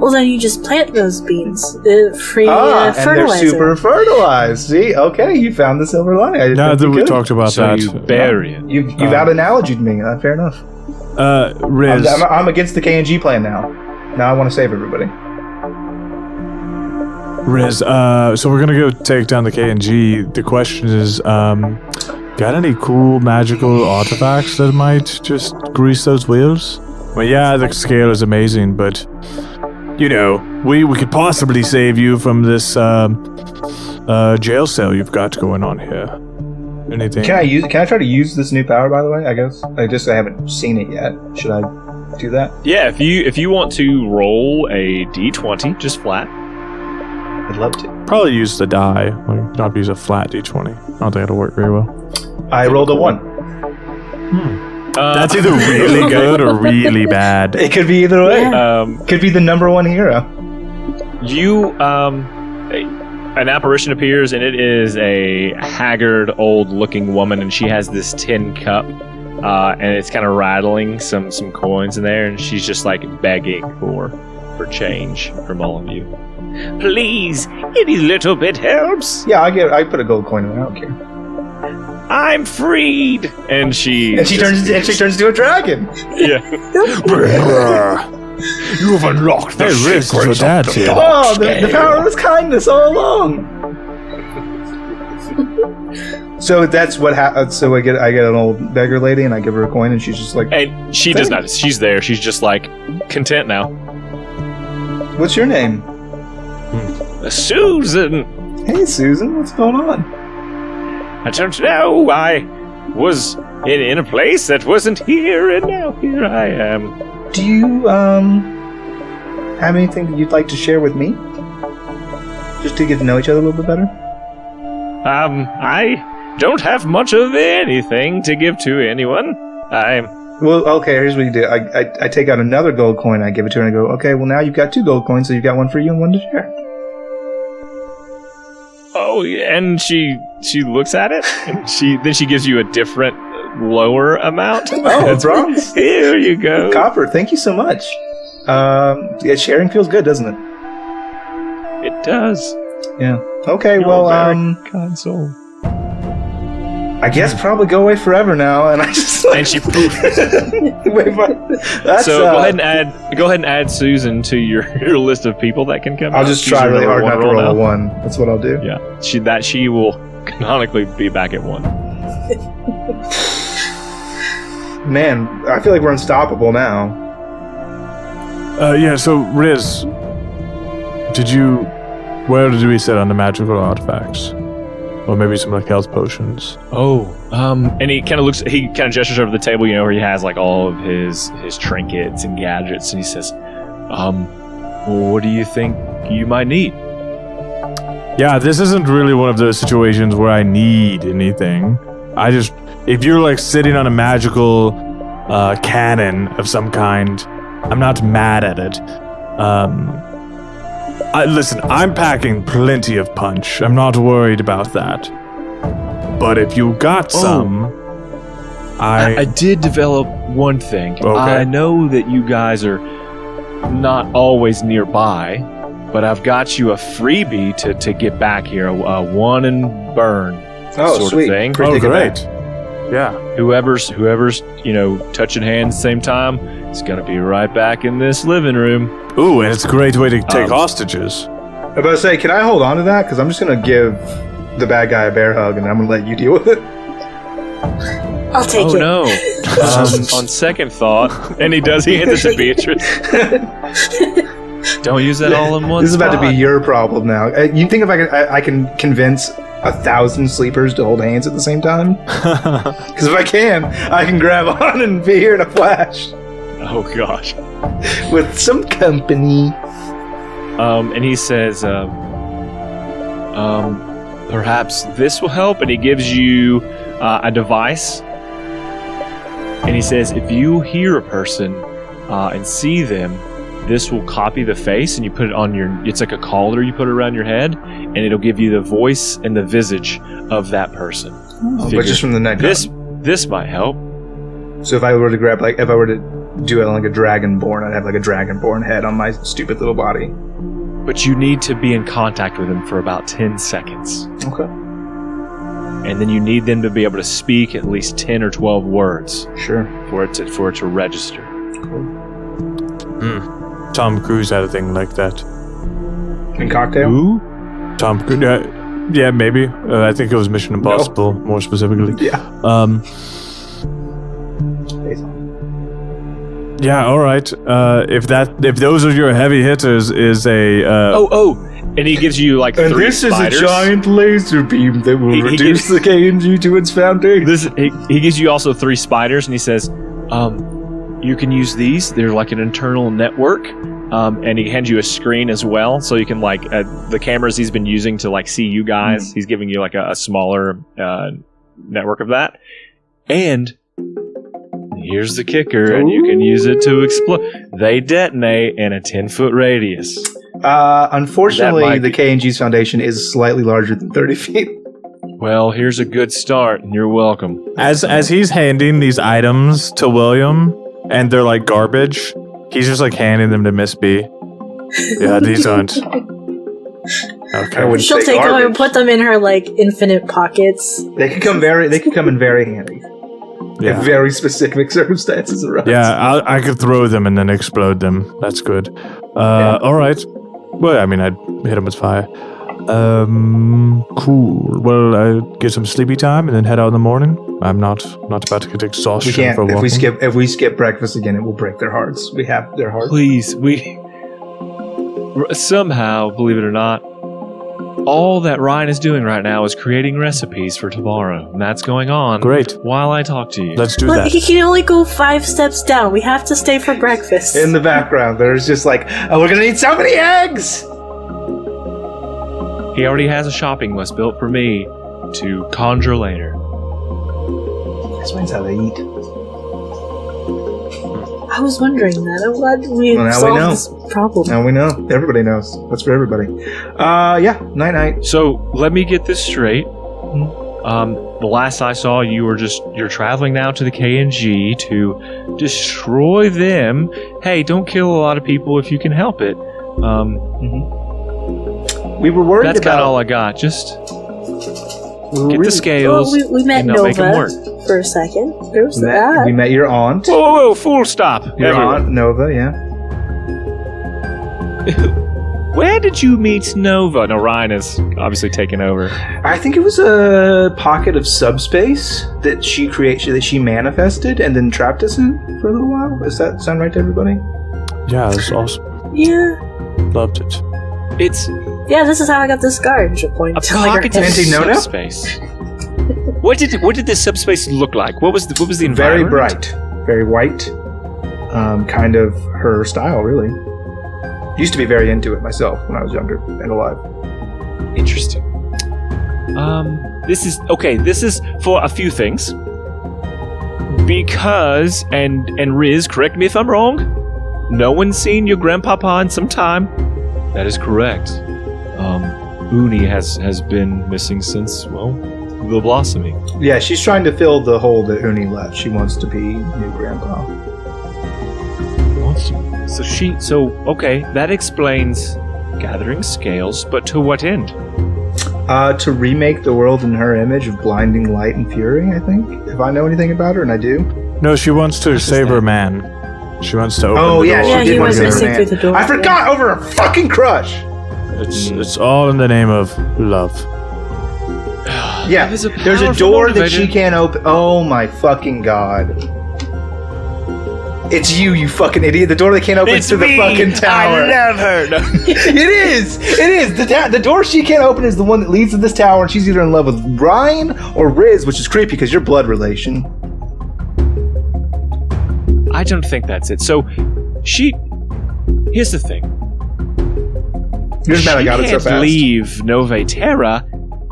Well, then you just plant those beans. Free and they're fertilizer. super fertilized. See, okay, you found the silver lining. I Now think that you we could. talked about So that, you bury it. You've out analogied me. Fair enough. Riz, I'm against the KNG plan now. Now I want to save everybody. Riz, so we're gonna go take down the KNG. The question is, got any cool magical artifacts that might just grease those wheels? Well, yeah, the scale is amazing, but you know, we could possibly save you from this jail cell you've got going on here. Anything? Can I try to use this new power? By the way, I guess I haven't seen it yet. Should I do that? Yeah, if you want to roll a d20, just flat. I'd love to. Probably use the die, like not use a flat d20. I don't think it'll work very well. I rolled a 1. That's either really good or really bad. It could be either way. Yeah. Could be the number 1 hero. An apparition appears, and it is a haggard, old-looking woman, and she has this tin cup, and it's kind of rattling some coins in there, and she's just like begging for change from all of you. Please, any little bit helps. Yeah, I put a gold coin in there. I don't care. I'm freed, and she turns into a dragon. Yeah. You've unlocked the Hey, Riz, secrets your of dad's the here. Oh, the power was kindness all along. So that's what happens. So I get an old beggar lady, and I give her a coin, and she's just like, And she does not. She's there. She's just like content now. "What's your name?" Susan. Hey, Susan. What's going on? I don't know. I was in a place that wasn't here, and now here I am. Do you have anything that you'd like to share with me? Just to get to know each other a little bit better? I don't have much of anything to give to anyone. Well, okay, here's what you do. I take out another gold coin, I give it to her, and I go, okay, well now you've got 2 gold coins, so you've got one for you and one to share. Oh, and she looks at it, and she gives you a different lower amount. Oh, bronze. Here you go. Copper, thank you so much. Yeah, sharing feels good, doesn't it? It does. Yeah. Okay, You're well, a very kind soul. I guess probably go away forever now, and I just like, And she poof. Wait, that's, So go ahead and add Susan to your list of people that can come. I'll out. just She's try your really number hard not to one roll a now. 1. That's what I'll do. Yeah, she will canonically be back at 1. Man, I feel like we're unstoppable now. Yeah, so Riz, where did we sit on the magical artifacts? Or maybe some like health potions. Oh, and he kind of gestures over the table, where he has like all of his trinkets and gadgets, and he says, well, what do you think you might need? Yeah, this isn't really one of those situations where I need anything. If you're like sitting on a magical cannon of some kind, I'm not mad at it. Listen, I'm packing plenty of punch. I'm not worried about that. But if you got some, I did develop one thing. Okay. I know that you guys are not always nearby, but I've got you a freebie to get back here, a one and burn sort sweet. of thing. Pretty good. Yeah. Whoever's touching hands at the same time is gonna be right back in this living room. Ooh, and it's a great way to take hostages. I'm about to say, can I hold on to that? Because I'm just going to give the bad guy a bear hug, and I'm going to let you deal with it. I'll take Oh it. no! On second thought, and he hands it to Beatrice. Don't use that all in one. This is about to be spot. your problem now. You think if I can convince 1,000 sleepers to hold hands at the same time? Because if I can grab on and be here in a flash. Oh gosh. With some company. And he says, perhaps this will help. And he gives you a device. And he says, if you hear a person and see them, this will copy the face, and you put it on it's like a collar you put around your head, and it'll give you the voice and the visage of that person. But just from the neck This up. might help. So if I were to grab, if I were to do it like a dragonborn, I'd have like a dragonborn head on my stupid little body. But you need to be in contact with them for about 10 seconds. Okay. And then you need them to be able to speak at least 10 or 12 words Sure. for it to register. Tom Cruise had a thing like that. And cocktail? Who? Tom Cruise, yeah, maybe. I think it was Mission Impossible, more specifically. Yeah. Yeah, all right. If those are your heavy hitters, is a And he gives you like And 3 this spiders. is a giant laser beam that will He reduce gives- the KNG to its foundation. He gives you also 3 spiders, and he says, you can use these. They're like an internal network. And he hands you a screen as well, so you can the cameras he's been using to see you guys. He's giving you like a smaller network of that. And here's the kicker, and you can use it to explode. They detonate in a 10-foot radius. Unfortunately, the be- KNG's foundation is slightly larger than 30 feet. Well, here's a good start, and you're welcome. as he's handing these items to William, and they're like garbage. He's just handing them to Miss B. Yeah, these aren't. Okay. wouldn't She'll say take them and garbage. put them in her infinite pockets. They could come in very handy. Yeah. In very specific circumstances arise. Yeah, I could throw them and then explode them. That's good. All right. Well, I mean, I'd hit them with fire. Cool. Well, I get some sleepy time and then head out in the morning. I'm not about to get exhaustion We can't. for walking. If we skip breakfast again, it will break their hearts. We have their hearts. Please, somehow, believe it or not, all that Ryan is doing right now is creating recipes for tomorrow, and that's going on. Great. While I talk to you. Let's do But that. he can only go 5 steps down. We have to stay for breakfast. In the background, there's just like, oh, we're gonna need so many eggs. He already has a shopping list built for me to conjure later. This means how they eat. I was wondering that. I'm glad we Well, now we solved know. this problem. Now we know. Everybody knows. That's for everybody. Yeah. Night. So let me get this straight. The last I saw, you're traveling now to the KNG to destroy them. Hey, don't kill a lot of people if you can help it. We were worried That's kind about. of all I got. Just we were get really- the scales. Well, we met and I'll make 'em Nova work. for a second. There was we that. met your aunt. Whoa, full stop. Your Everyone. aunt Nova. Yeah. Where did you meet Nova? No, Ryan is obviously taking over. I think it was a pocket of subspace that she manifested and then trapped us in for a little while. Does that sound right to everybody? Yeah, that's awesome. Yeah. Loved it. It's Yeah, this is how I got this scar. And she'll point a to like her pocket of head. Anti-Nono? subspace. What did this subspace look like? What was the Very environment? bright, very white. Kind of her style, really. Used to be very into it myself when I was younger and alive. Interesting. This is for a few things. Because and Riz, correct me if I'm wrong. No one's seen your grandpapa in some time. That is correct. Uni has been missing since, well, the blossoming. Yeah, she's trying to fill the hole that Uni left. She wants to be new grandpa. Okay, that explains gathering scales, but to what end? To remake the world in her image of blinding light and fury, I think. If I know anything about her, and I do. No, she wants to save her man. She wants to open Oh, the yeah, door. Yeah, she he did want was to get missing her through man. the door. I forgot over her fucking crush! It's all in the name of love. Yeah, That is a there's a powerful door that motivator. she can't open. Oh my fucking god. It's you fucking idiot. The door that can't open to the fucking tower. I love her. No. It is. The door she can't open is the one that leads to this tower, and she's either in love with Ryan or Riz, which is creepy because you're blood relation. I don't think that's it. So, here's the thing. You're just mad I got it so can't fast. leave Nove Terra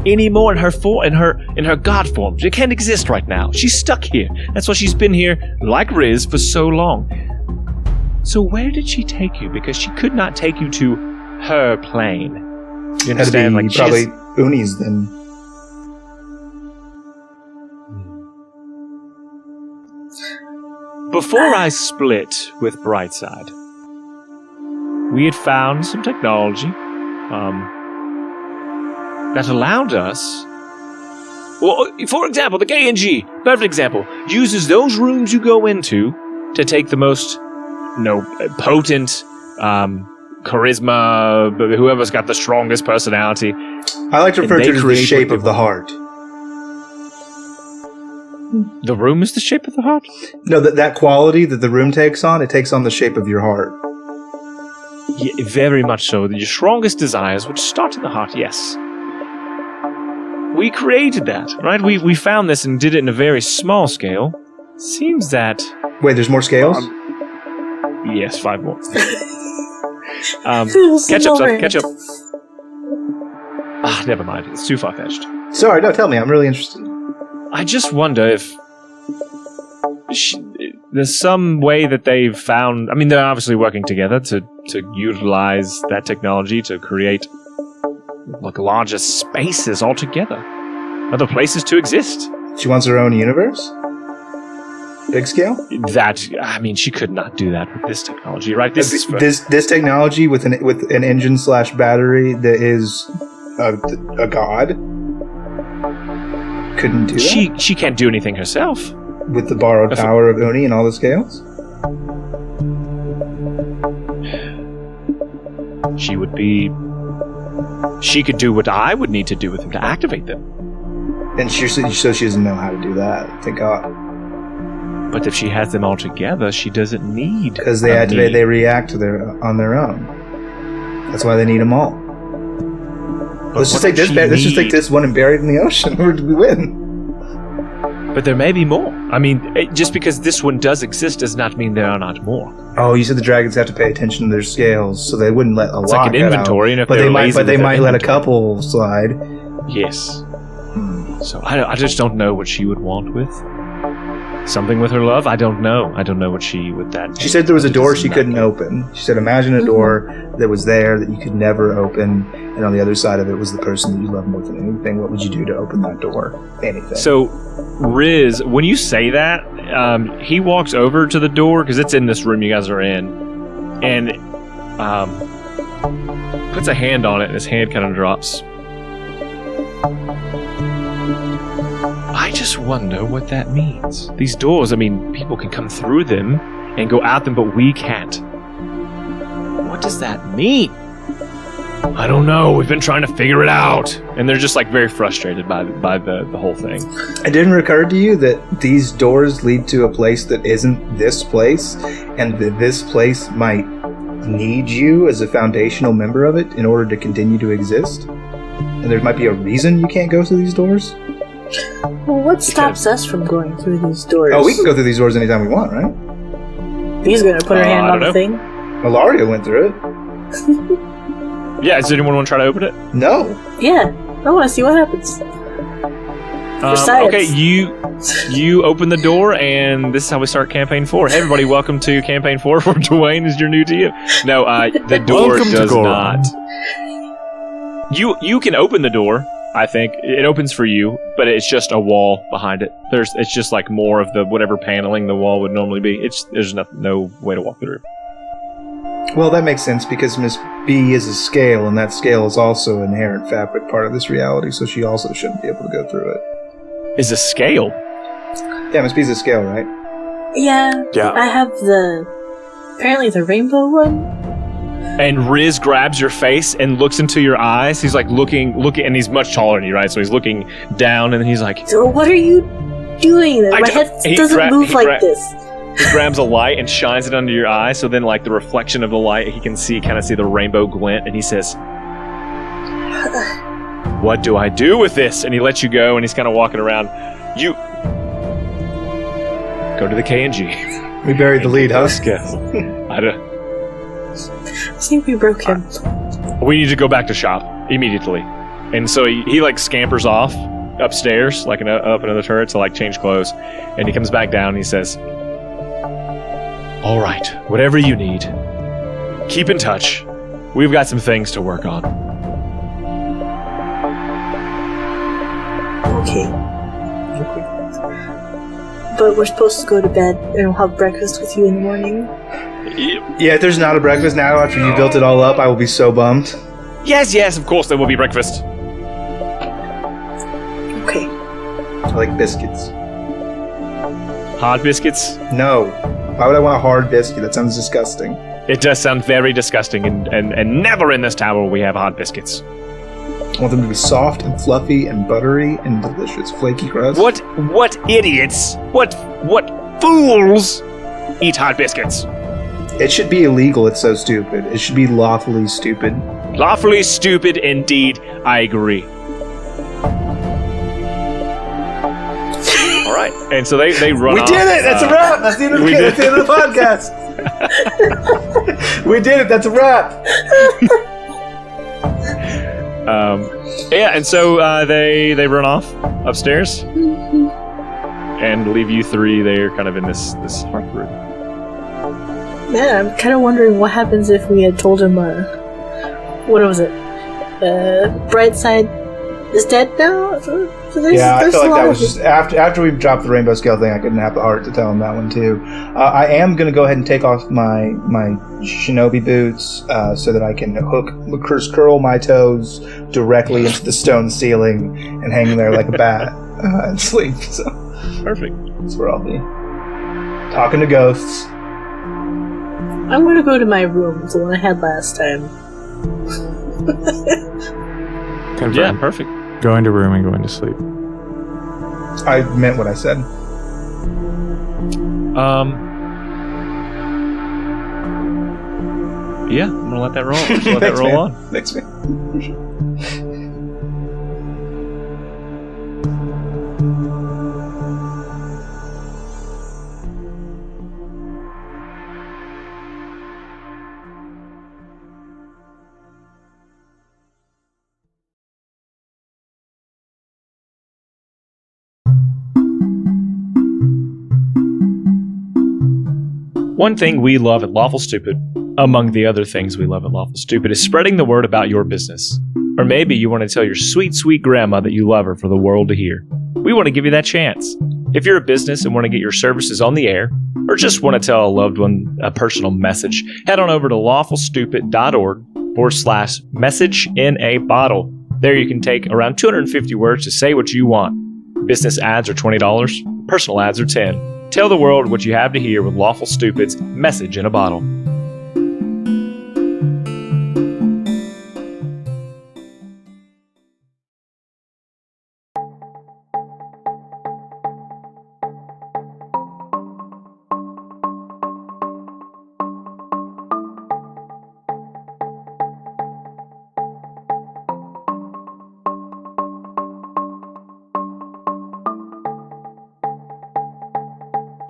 anymore in her god form. She can't exist right now. She's stuck here. That's why she's been here, like Riz, for so long. So where did she take you? Because she could not take you to her plane. You Had to understand? be Like, she probably just- Uni's then. Before I split with Brightside, we had found some technology that allowed us. Well, for example, the KNG, perfect example, uses those rooms you go into to take the most, potent charisma, whoever's got the strongest personality. I like to refer And to they it as the create shape what of they the heart. The room is the shape of the heart? No, that quality that the room takes on, it takes on the shape of your heart. Yeah, very much so. Your strongest desires, which start in the heart, yes. We created that, right? We found this and did it in a very small scale. Seems that... Wait, there's more scales? Yes, 5 more. Feels Catch up, son. alright. Catch up. Ah, never mind. It's too far-fetched. Sorry, no, tell me. I'm really interested. I just wonder if... there's some way that they've found... I mean, they're obviously working together to utilize that technology to create larger spaces altogether. Other places to exist. She wants her own universe? Big scale? She could not do that with this technology, right? This is for, This technology with an engine / battery that is a god couldn't do that she can't do anything herself. with the borrowed power of Uni and all the scales. She would be she could do what I would need to do with them to activate them. And so she doesn't know how to do that. Thank God. But if she has them all together, she doesn't need. Because they activate, they react on their own. That's why they need them all. Let's just take this one and bury it in the ocean. We win. But there may be more. I mean, just because this one does exist does not mean there are not more. Oh, you said the dragons have to pay attention to their scales, so they wouldn't let a lot. It's like an inventory, and if but they might let a couple slide. Yes. So I just don't know what she would want with something with her love. I don't know. I don't know what she would that. She said there was a door she couldn't open. She said, imagine a door that was there that you could never open, and on the other side of it was the person that you love more than anything. What would you do to open that door? Anything. So, Riz, when you say that, he walks over to the door because it's in this room you guys are in, and puts a hand on it, and his hand kind of drops. I just wonder what that means. These doors, I mean, people can come through them and go out them, but we can't. What does that mean? I don't know. We've been trying to figure it out. And they're just like very frustrated by the whole thing. It didn't occur to you that these doors lead to a place that isn't this place, and that this place might need you as a foundational member of it in order to continue to exist? And there might be a reason you can't go through these doors? Well, what stops us from going through these doors? Oh, we can go through these doors anytime we want, right? He's gonna put her hand on the thing. Ilaria went through it. Yeah, does anyone want to try to open it? No. Yeah, I want to see what happens. Okay, you open the door, and this is how we start Campaign 4. Hey, everybody, welcome to Campaign 4, where Dwayne is your new DM. No, the door does not. You can open the door. I think it opens for you, but it's just a wall behind it. It's just like more of the whatever paneling the wall would normally be. There's no way to walk through. Well, that makes sense because Miss B is a scale, and that scale is also an inherent fabric part of this reality, so she also shouldn't be able to go through it. Is a scale? Yeah, Miss B's a scale, right? Yeah. I have apparently the rainbow one. And Riz grabs your face and looks into your eyes. He's like looking, and he's much taller than you, right? So he's looking down, and he's like, "So what are you doing? My head doesn't move like this." He grabs a light and shines it under your eye, so then, like the reflection of the light, he can kind of see the rainbow glint, and he says, "What do I do with this?" And he lets you go, and he's kind of walking around. You go to the KNG. We buried the lead, huh? I think we broke him. We need to go back to shop immediately. And so he like scampers off upstairs, like up into the turret to like change clothes. And he comes back down and he says, "All right, whatever you need, keep in touch. We've got some things to work on." Okay. But we're supposed to go to bed and we'll have breakfast with you in the morning. Yeah, if there's not a breakfast now after you built it all up, I will be so bummed. Yes, of course there will be breakfast. Okay. I like biscuits. Hard biscuits? No. Why would I want a hard biscuit? That sounds disgusting. It does sound very disgusting, and never in this tower will we have hard biscuits. I want them to be soft and fluffy and buttery and delicious. Flaky crust. What idiots? What fools eat hard biscuits? It should be illegal. It's so stupid. It should be lawfully stupid. Lawfully stupid, indeed. I agree. All right, and so they run. We off. did it. That's a wrap. That's the end of the podcast. We did it. That's a wrap. Yeah, and so they run off upstairs and leave you three there, kind of in this hearth room. Man, I'm kind of wondering what happens if we had told him, what was it? Brightside is dead now? So yeah, I feel like that was just after we dropped the rainbow scale thing. I couldn't have the heart to tell him that one too. I am going to go ahead and take off my shinobi boots so that I can curl my toes directly into the stone ceiling and hang there like a bat and sleep. So perfect. That's where I'll be. Talking to ghosts. I'm going to go to my room, the one I had last time. Confirm. Yeah, perfect. Going to room and going to sleep. I meant what I said. Yeah, I'm gonna let that roll. Just let that roll on. Thanks, man. One thing we love at Lawful Stupid, among the other things we love at Lawful Stupid, is spreading the word about your business. Or maybe you want to tell your sweet, sweet grandma that you love her for the world to hear. We want to give you that chance. If you're a business and want to get your services on the air, or just want to tell a loved one a personal message, head on over to lawfulstupid.org/message in a bottle. There you can take around 250 words to say what you want. Business ads are $20, personal ads are $10. Tell the world what you have to hear with Lawful Stupid's Message in a Bottle.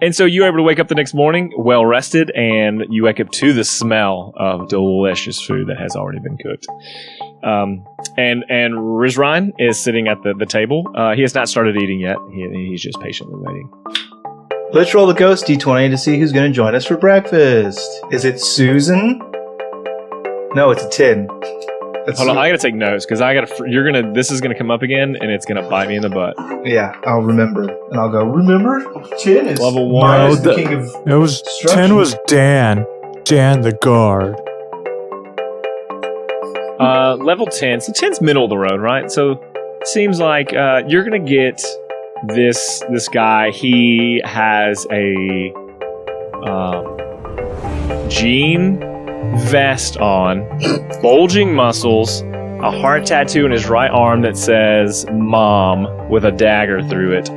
And so you were able to wake up the next morning well rested, and you wake up to the smell of delicious food that has already been cooked. And Rizrine is sitting at the table. He has not started eating yet. He's just patiently waiting. Let's roll the ghost D20 to see who's going to join us for breakfast. Is it Susan? No, it's a 10. Hold on, I gotta take notes because this is gonna come up again and it's gonna bite me in the butt. Yeah, I'll remember, and I'll go. Remember, 10 is Level 1. No, the king of. It was destruction. 10 was Dan the guard. Level 10. So 10's middle of the road, right? So it seems like you're gonna get this guy. He has a jean vest on, bulging muscles, a heart tattoo in his right arm that says Mom with a dagger through it.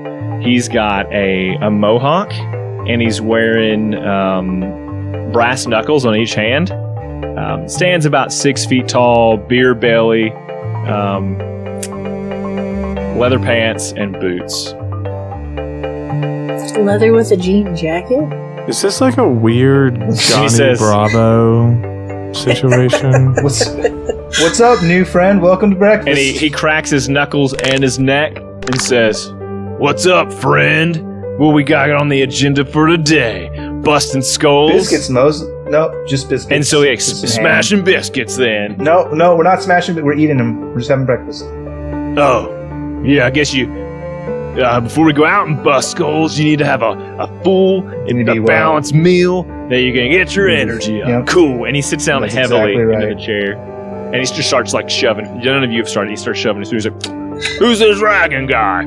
He's got a mohawk, and he's wearing brass knuckles on each hand. Stands about 6 feet tall, beer belly, leather pants, and boots. Leather with a jean jacket? Is this like a weird Johnny says- Bravo situation? What's up, new friend? Welcome to breakfast. And he cracks his knuckles and his neck and says, "What's up, friend? What we got on the agenda for today? Busting skulls?" Biscuits, no, just biscuits. And so he's Just some smashing biscuits then. ham. No, we're not smashing, but we're eating them. We're just having breakfast. Oh, yeah, I guess you... before we go out and bust skulls, you need to have a full and Need to a be well. balanced meal that you can get your energy up. Yep. Cool. And he sits down That's heavily exactly right. into the chair. And he just starts like shoving. None of you have started. He starts shoving his food. He's like, "Who's this dragon guy?"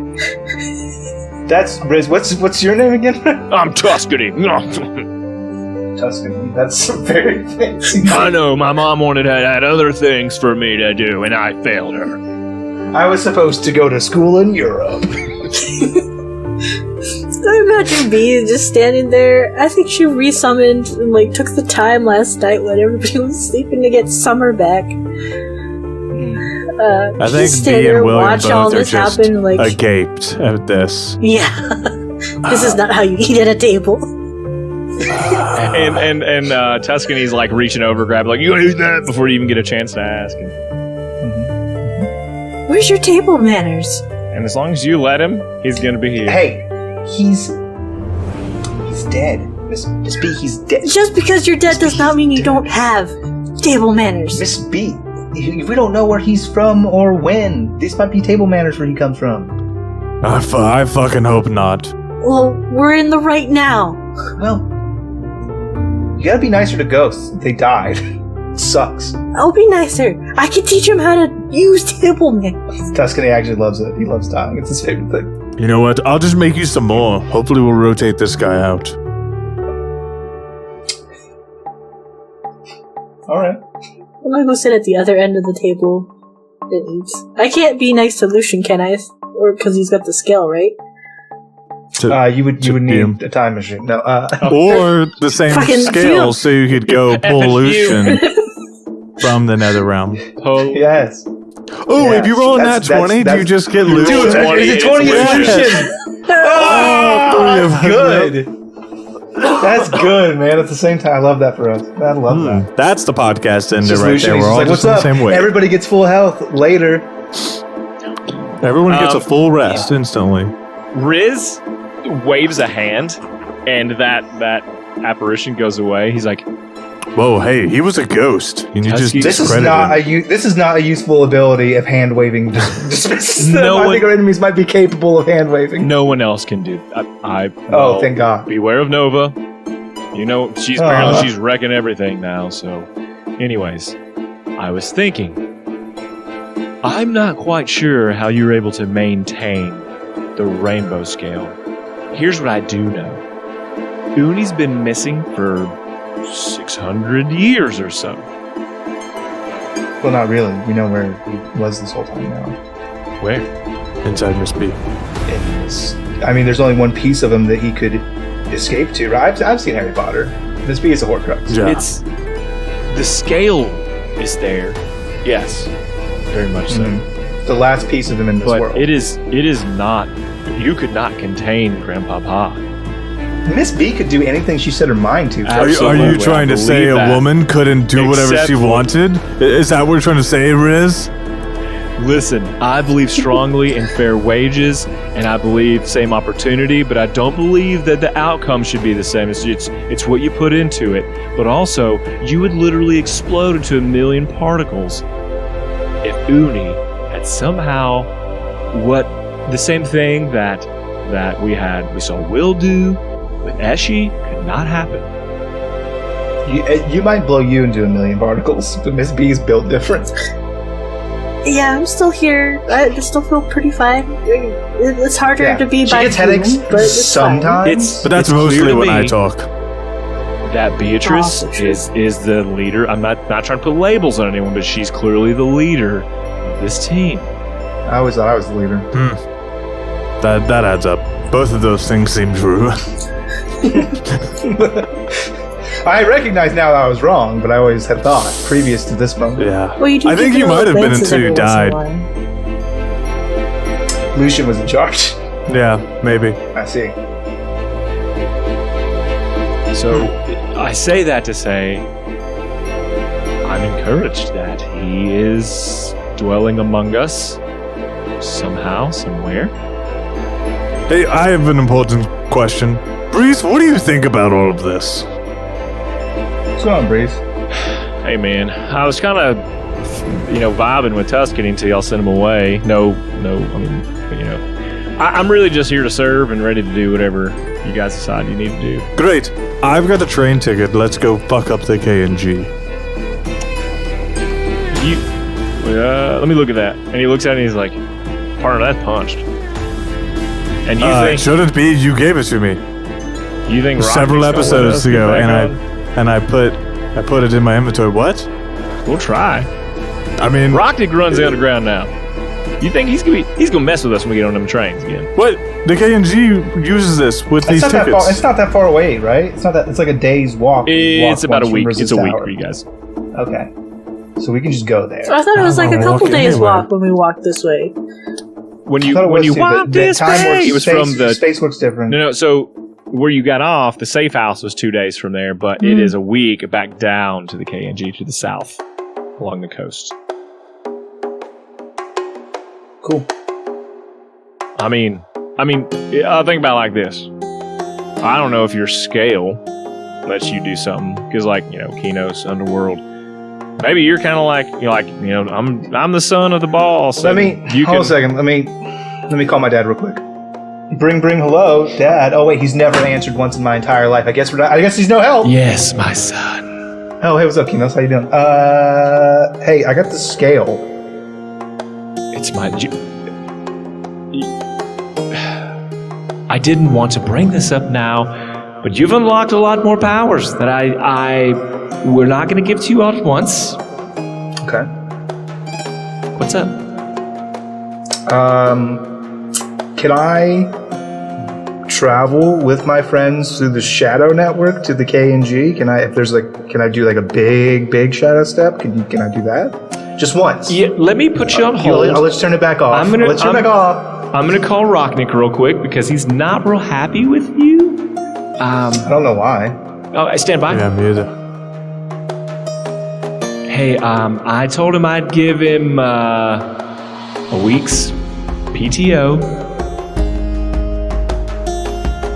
That's Riz. What's your name again? "I'm Tuscany." Tuscany. That's very fancy. I know, my mom had other things for me to do, and I failed her. I was supposed to go to school in Europe. I imagine B just standing there. I think she resummoned and like took the time last night when everybody was sleeping to get Summer back. I think just stand B there and William watch all both are this just happen. Like, agaped at this. yeah, this is not how you eat at a table. And Tuscany's like reaching over, grabbing like, "You gonna eat that?" before you even get a chance to ask. Where's your table manners? And as long as you let him, he's gonna be here. Hey, he's dead. Miss B, he's dead. Just because you're dead does not mean you don't have table manners. Miss B, we don't know where he's from or when. This might be table manners where he comes from. I fucking hope not. Well, we're in the right now. Well, you gotta be nicer to ghosts. They died. It sucks. I'll be nicer. I can teach him how to use table manners. Tuscany actually loves it. He loves dying. It's his favorite thing. You know what? I'll just make you some more. Hopefully we'll rotate this guy out. All right. I'm gonna go sit at the other end of the table And I can't be next to Lucian, can I? Or because he's got the scale, right? You would need a time machine. No, or the same Fucking scale, fume. so you could go pull Lucian from the nether realm. yes. Oh, Yes. if you roll in that 20, do you just get Lucian? Dude, is it 20 Yes. Oh, that's good. That's good, man. At the same time, I love that for us. I love that. That's the podcast It's ender just right Lucian, there. he's We're just all like, just what's in the up? same way. Everybody gets full health later. Everyone gets a full rest instantly. Riz waves a hand, and that apparition goes away. He's like, Whoa, hey, he was a ghost. You just This This is discredited him. this is not a useful ability if hand waving dismisses them. No I one- think our enemies might be capable of hand waving. no one else can do that. Oh, thank God. Beware of Nova. You know, she's wrecking everything now. So, anyways, I was thinking, I'm not quite sure how you're able to maintain the rainbow scale. Here's what I do know. Uni's been missing for 600 years or so. Well, not really. We know where he was this whole time now. Where? Inside Miss B. I mean, there's only one piece of him that he could escape to, right? I've seen Harry Potter. This piece is a Horcrux. Yeah. It's the scale is there. Yes, very much so. The last piece of him in this But world. it is not. You could not contain Grandpapa. Miss B could do anything she set her mind to. Are you Absolutely, trying I to say believe a that. woman couldn't do whatever Except she for- wanted? Is that what you're trying to say, Riz? Listen, I believe strongly in fair wages, and I believe same opportunity, but I don't believe that the outcome should be the same. It's what you put into it. But also, you would literally explode into a million particles if Uni had somehow the same thing that we saw Will do with Eshi could not happen. You might blow you into a million particles, but Miss B is built different. Yeah, I'm still here. I still feel pretty fine. It's harder to be She by gets headaches phone, but it's fine. sometimes. But that's it's clear mostly to when I me talk. That Beatrice Also true. is the leader. I'm not trying to put labels on anyone, but she's clearly the leader of this team. I always thought I was the leader. That adds up. Both of those things seem true. I recognize now that I was wrong, but I always had thought previous to this moment. Yeah. Well, you do I think get you little might have been advances until you every once in a died. while. Lucian was in charge. Yeah, maybe. I see. So I say that to say I'm encouraged that he is dwelling among us somehow, somewhere. Hey, I have an important question. Breeze, what do you think about all of this? What's going on, Breeze? Hey man, I was kind of, vibing with Tuscany until y'all sent him away. No, I mean, I'm really just here to serve and ready to do whatever you guys decide you need to do. Great. I've got the train ticket. Let's go fuck up the K&G. Let me look at that. And he looks at it and he's like, partner, that's punched. And you It think shouldn't be. You gave it to me Rocket's several gonna let episodes us get ago, back and on? I put it in my inventory. What? We'll try. I mean, Rocket runs the underground now. You think he's gonna mess with us when we get on them trains again? what? The K&G uses this with these It's not tickets. that far. It's not that far away, right? It's not that. It's like a day's walk. It's walk about a once from week. Brisbane It's a week Tower. for you guys. Okay, so we can just go there. So I thought it was like a I'm couple walking days anywhere. walk when we walked this way. When I you thought it was too, walk but this time way, works- it was space, from the space works different. no. So where you got off, the safe house was 2 days from there, but it is a week back down to the KNG to the south along the coast. Cool. I mean, think about it like this. I don't know if your scale lets you do something because, Kinos, Underworld. Maybe you're kind of I'm the son of the boss. Let me You hold a second. Let me call my dad real quick. Bring, hello, Dad. Oh wait, he's never answered once in my entire life. I guess he's no help. Yes, my son. Oh hey, what's up, Kinos? How you doing? Hey, I got the scale. It's my. I didn't want to bring this up now, but you've unlocked a lot more powers that we're not going to give to you all at once. Okay. What's up? Can I travel with my friends through the Shadow Network to the KNG? Can I do like a big shadow step? Can I do that? Just once. Yeah, let me put you on hold. Let's turn it back off. I'm gonna call Rocknick real quick because he's not real happy with you. I don't know why. Oh, I stand by. Yeah, me either. Hey, I told him I'd give him a week's PTO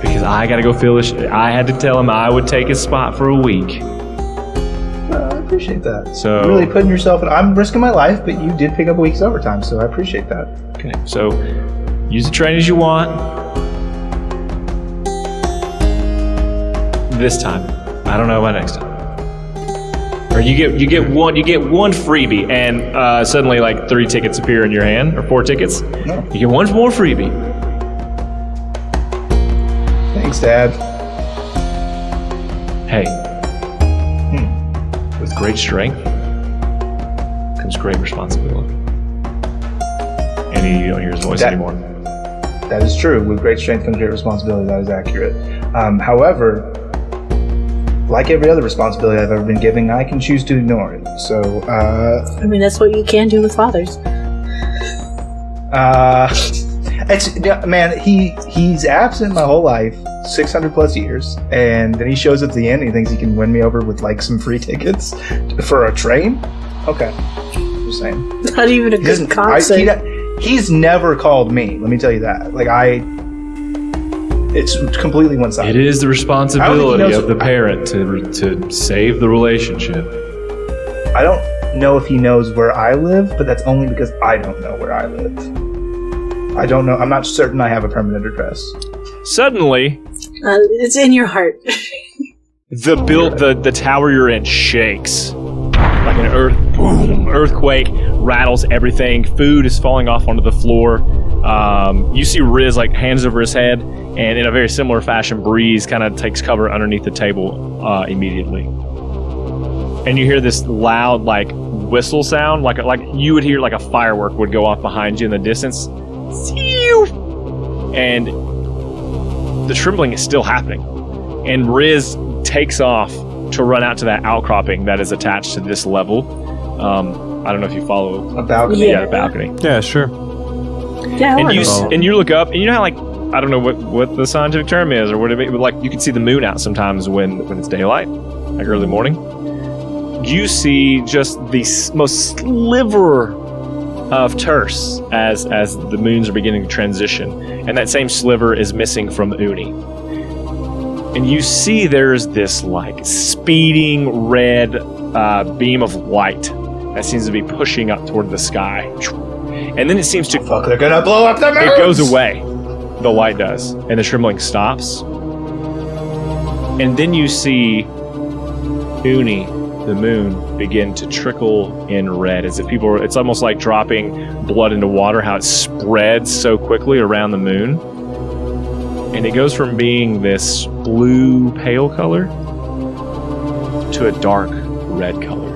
because I gotta go fill this. I had to tell him I would take his spot for a week. I appreciate that. So you're really putting yourself in. I'm risking my life, but you did pick up a week's overtime, so I appreciate that. Okay, so use the train as you want. This time, I don't know about next time. Or you get one freebie, and suddenly like 3 tickets appear in your hand, or 4 tickets. No. You get one more freebie. Thanks, Dad. Hey, with great strength comes great responsibility. And you don't hear his voice anymore. That is true. With great strength comes great responsibility. That is accurate. However, like every other responsibility I've ever been given, I can choose to ignore it. So, I mean, that's what you can do with fathers. He's absent my whole life, 600 plus years, and then he shows up at the end and he thinks he can win me over with like some free tickets for a train. Okay, just saying. Not even a good concept. He's never called me. Let me tell you that. It's completely one-sided. It is the responsibility of the parent to save the relationship. I don't know if he knows where I live, but that's only because I don't know where I live. I don't know. I'm not certain I have a permanent address. Suddenly, it's in your heart. the tower you're in shakes like an earthquake, rattles everything. Food is falling off onto the floor. You see Riz like hands over his head, and in a very similar fashion, Breeze kind of takes cover underneath the table immediately. And you hear this loud like whistle sound, like you would hear like a firework would go off behind you in the distance. And the trembling is still happening. And Riz takes off to run out to that outcropping that is attached to this level. I don't know if you follow a balcony. Yeah, a balcony. Yeah, sure. Yeah, and you look up, and you know how like I don't know what the scientific term is or what it be, but like you can see the moon out sometimes when it's daylight, like early morning. You see just the most sliver of terse as the moons are beginning to transition, and that same sliver is missing from Uni. And you see there's this like speeding red beam of light that seems to be pushing up toward the sky. And then it seems to... Fuck, they're gonna blow up the moon! It goes away. The light does. And the trembling stops. And then you see Uni, the moon, begin to trickle in red as if it's almost like dropping blood into water, how it spreads so quickly around the moon. And it goes from being this blue pale color to a dark red color.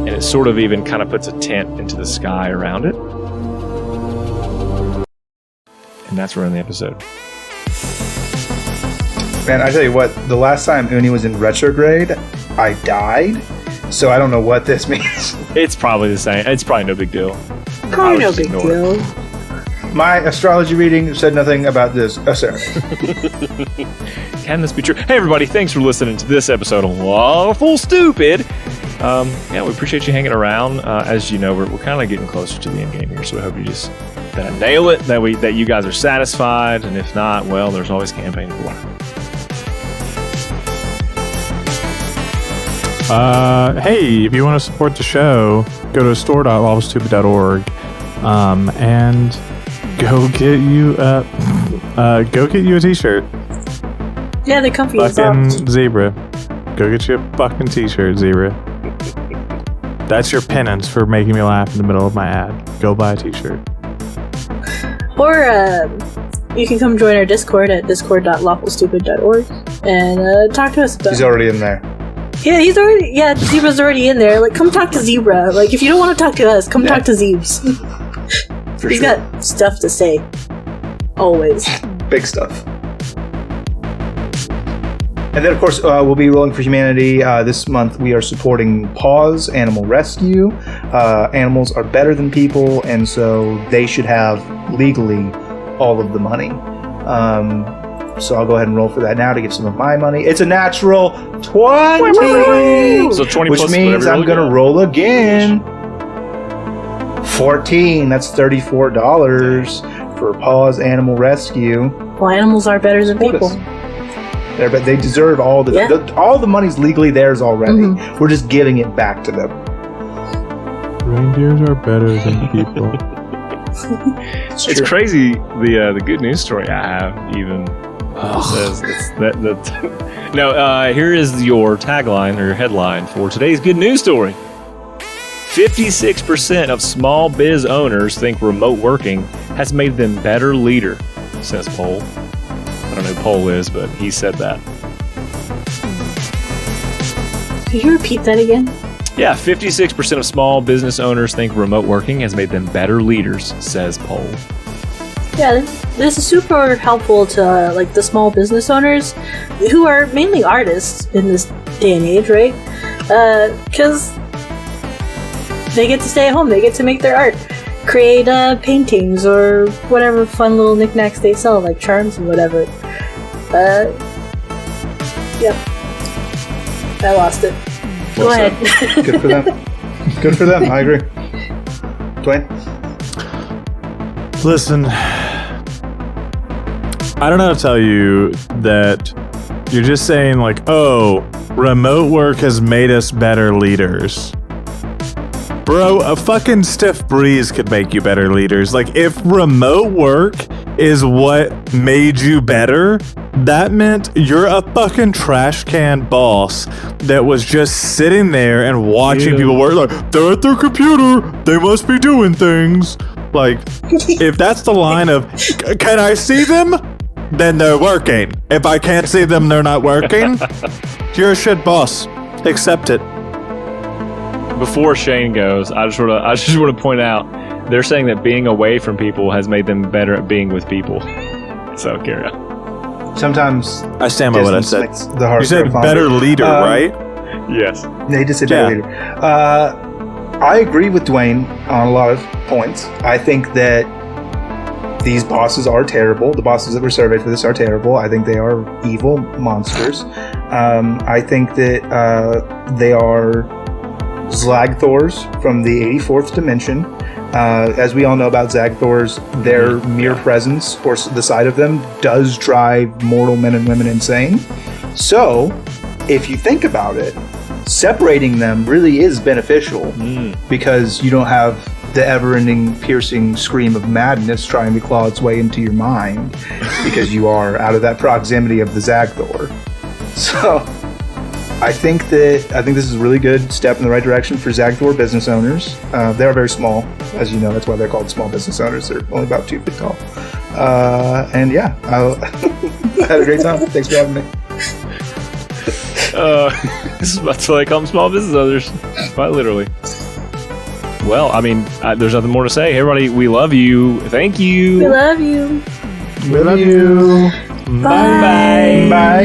And it sort of even kind of puts a tint into the sky around it. And that's where in the episode. Man, I tell you what, the last time Uni was in retrograde, I died. So I don't know what this means. It's probably the same. It's probably no big deal. Probably no big deal. My astrology reading said nothing about this. Oh, sorry. Can this be true? Hey, everybody, thanks for listening to this episode of Lawful Stupid. Yeah, we appreciate you hanging around. As you know, we're kind of getting closer to the end game here, so I hope you just nail it, that you guys are satisfied, and if not, well, there's always campaign 4. Hey, if you want to support the show, go to store.lawfulstupid.org and go get you a t-shirt. Yeah, they're comfy. Fucking Zebra. Go get you a fucking t-shirt, Zebra. That's your penance for making me laugh in the middle of my ad. Go buy a t-shirt. Or you can come join our Discord at discord.lawfulstupid.org and talk to us about He's already in there. Yeah, Zebra's already in there. Like, come talk to Zebra. Like, if you don't want to talk to us, come talk to Zebes. He's got stuff to say. Always. Big stuff. And then, of course, we'll be Rolling for Humanity. This month, we are supporting Paws Animal Rescue. Animals are better than people, and so they should have, legally, all of the money. So I'll go ahead and roll for that now to give some of my money. It's a natural 20! So 20 which plus means whatever I'm you going to got. roll again. 14. That's $34 for Paws Animal Rescue. Well, animals are better than people. But they deserve all all the money's legally theirs already. We're just giving it back to them. Reindeers are better than people. It's crazy. The good news story I have even says that. No, here is your tagline or your headline for today's good news story. 56% of small biz owners think remote working has made them better leader, says poll. I don't know who poll is, but he said that. Could you repeat that again? Yeah, 56% of small business owners think remote working has made them better leaders, says poll. Yeah, this is super helpful to like the small business owners who are mainly artists in this day and age, right? Because they get to stay at home, they get to make their art, create paintings or whatever fun little knickknacks they sell, like charms and whatever. Yep. I lost it. Go ahead. Good for them. Good for them. I agree. Dwayne? Listen, I don't know how to tell you that you're just saying like, oh, remote work has made us better leaders. Bro, a fucking stiff breeze could make you better leaders. Like, if remote work is what made you better, that meant you're a fucking trash can boss that was just sitting there and watching people work. Like, they're at their computer, they must be doing things. Like, if that's the line of, can I see them? Then they're working. If I can't see them, they're not working. You're a shit boss. Accept it. Before Shane goes, I just want to point out they're saying that being away from people has made them better at being with people. So carry on. Sometimes I stand by what I said. The heart You said better leader, right? Yes. They just said better leader. I agree with Dwayne on a lot of points. I think that these bosses are terrible. The bosses that were surveyed for this are terrible. I think they are evil monsters. I think that they are Zlagthors from the 84th dimension. As we all know about Zagthors, their mere presence or the sight of them does drive mortal men and women insane. So, if you think about it, separating them really is beneficial because you don't have the ever-ending piercing scream of madness trying to claw its way into your mind because you are out of that proximity of the Zagthor. So, I think this is a really good step in the right direction for Zagthor business owners. They are very small, as you know. That's why they're called small business owners. They're only about 2 feet tall. And yeah, I had a great time. Thanks for having me. That's why they call them small business owners. Quite literally. Well, I mean, there's nothing more to say. Hey, everybody, we love you. Thank you. We love you. We love you. Bye. Bye.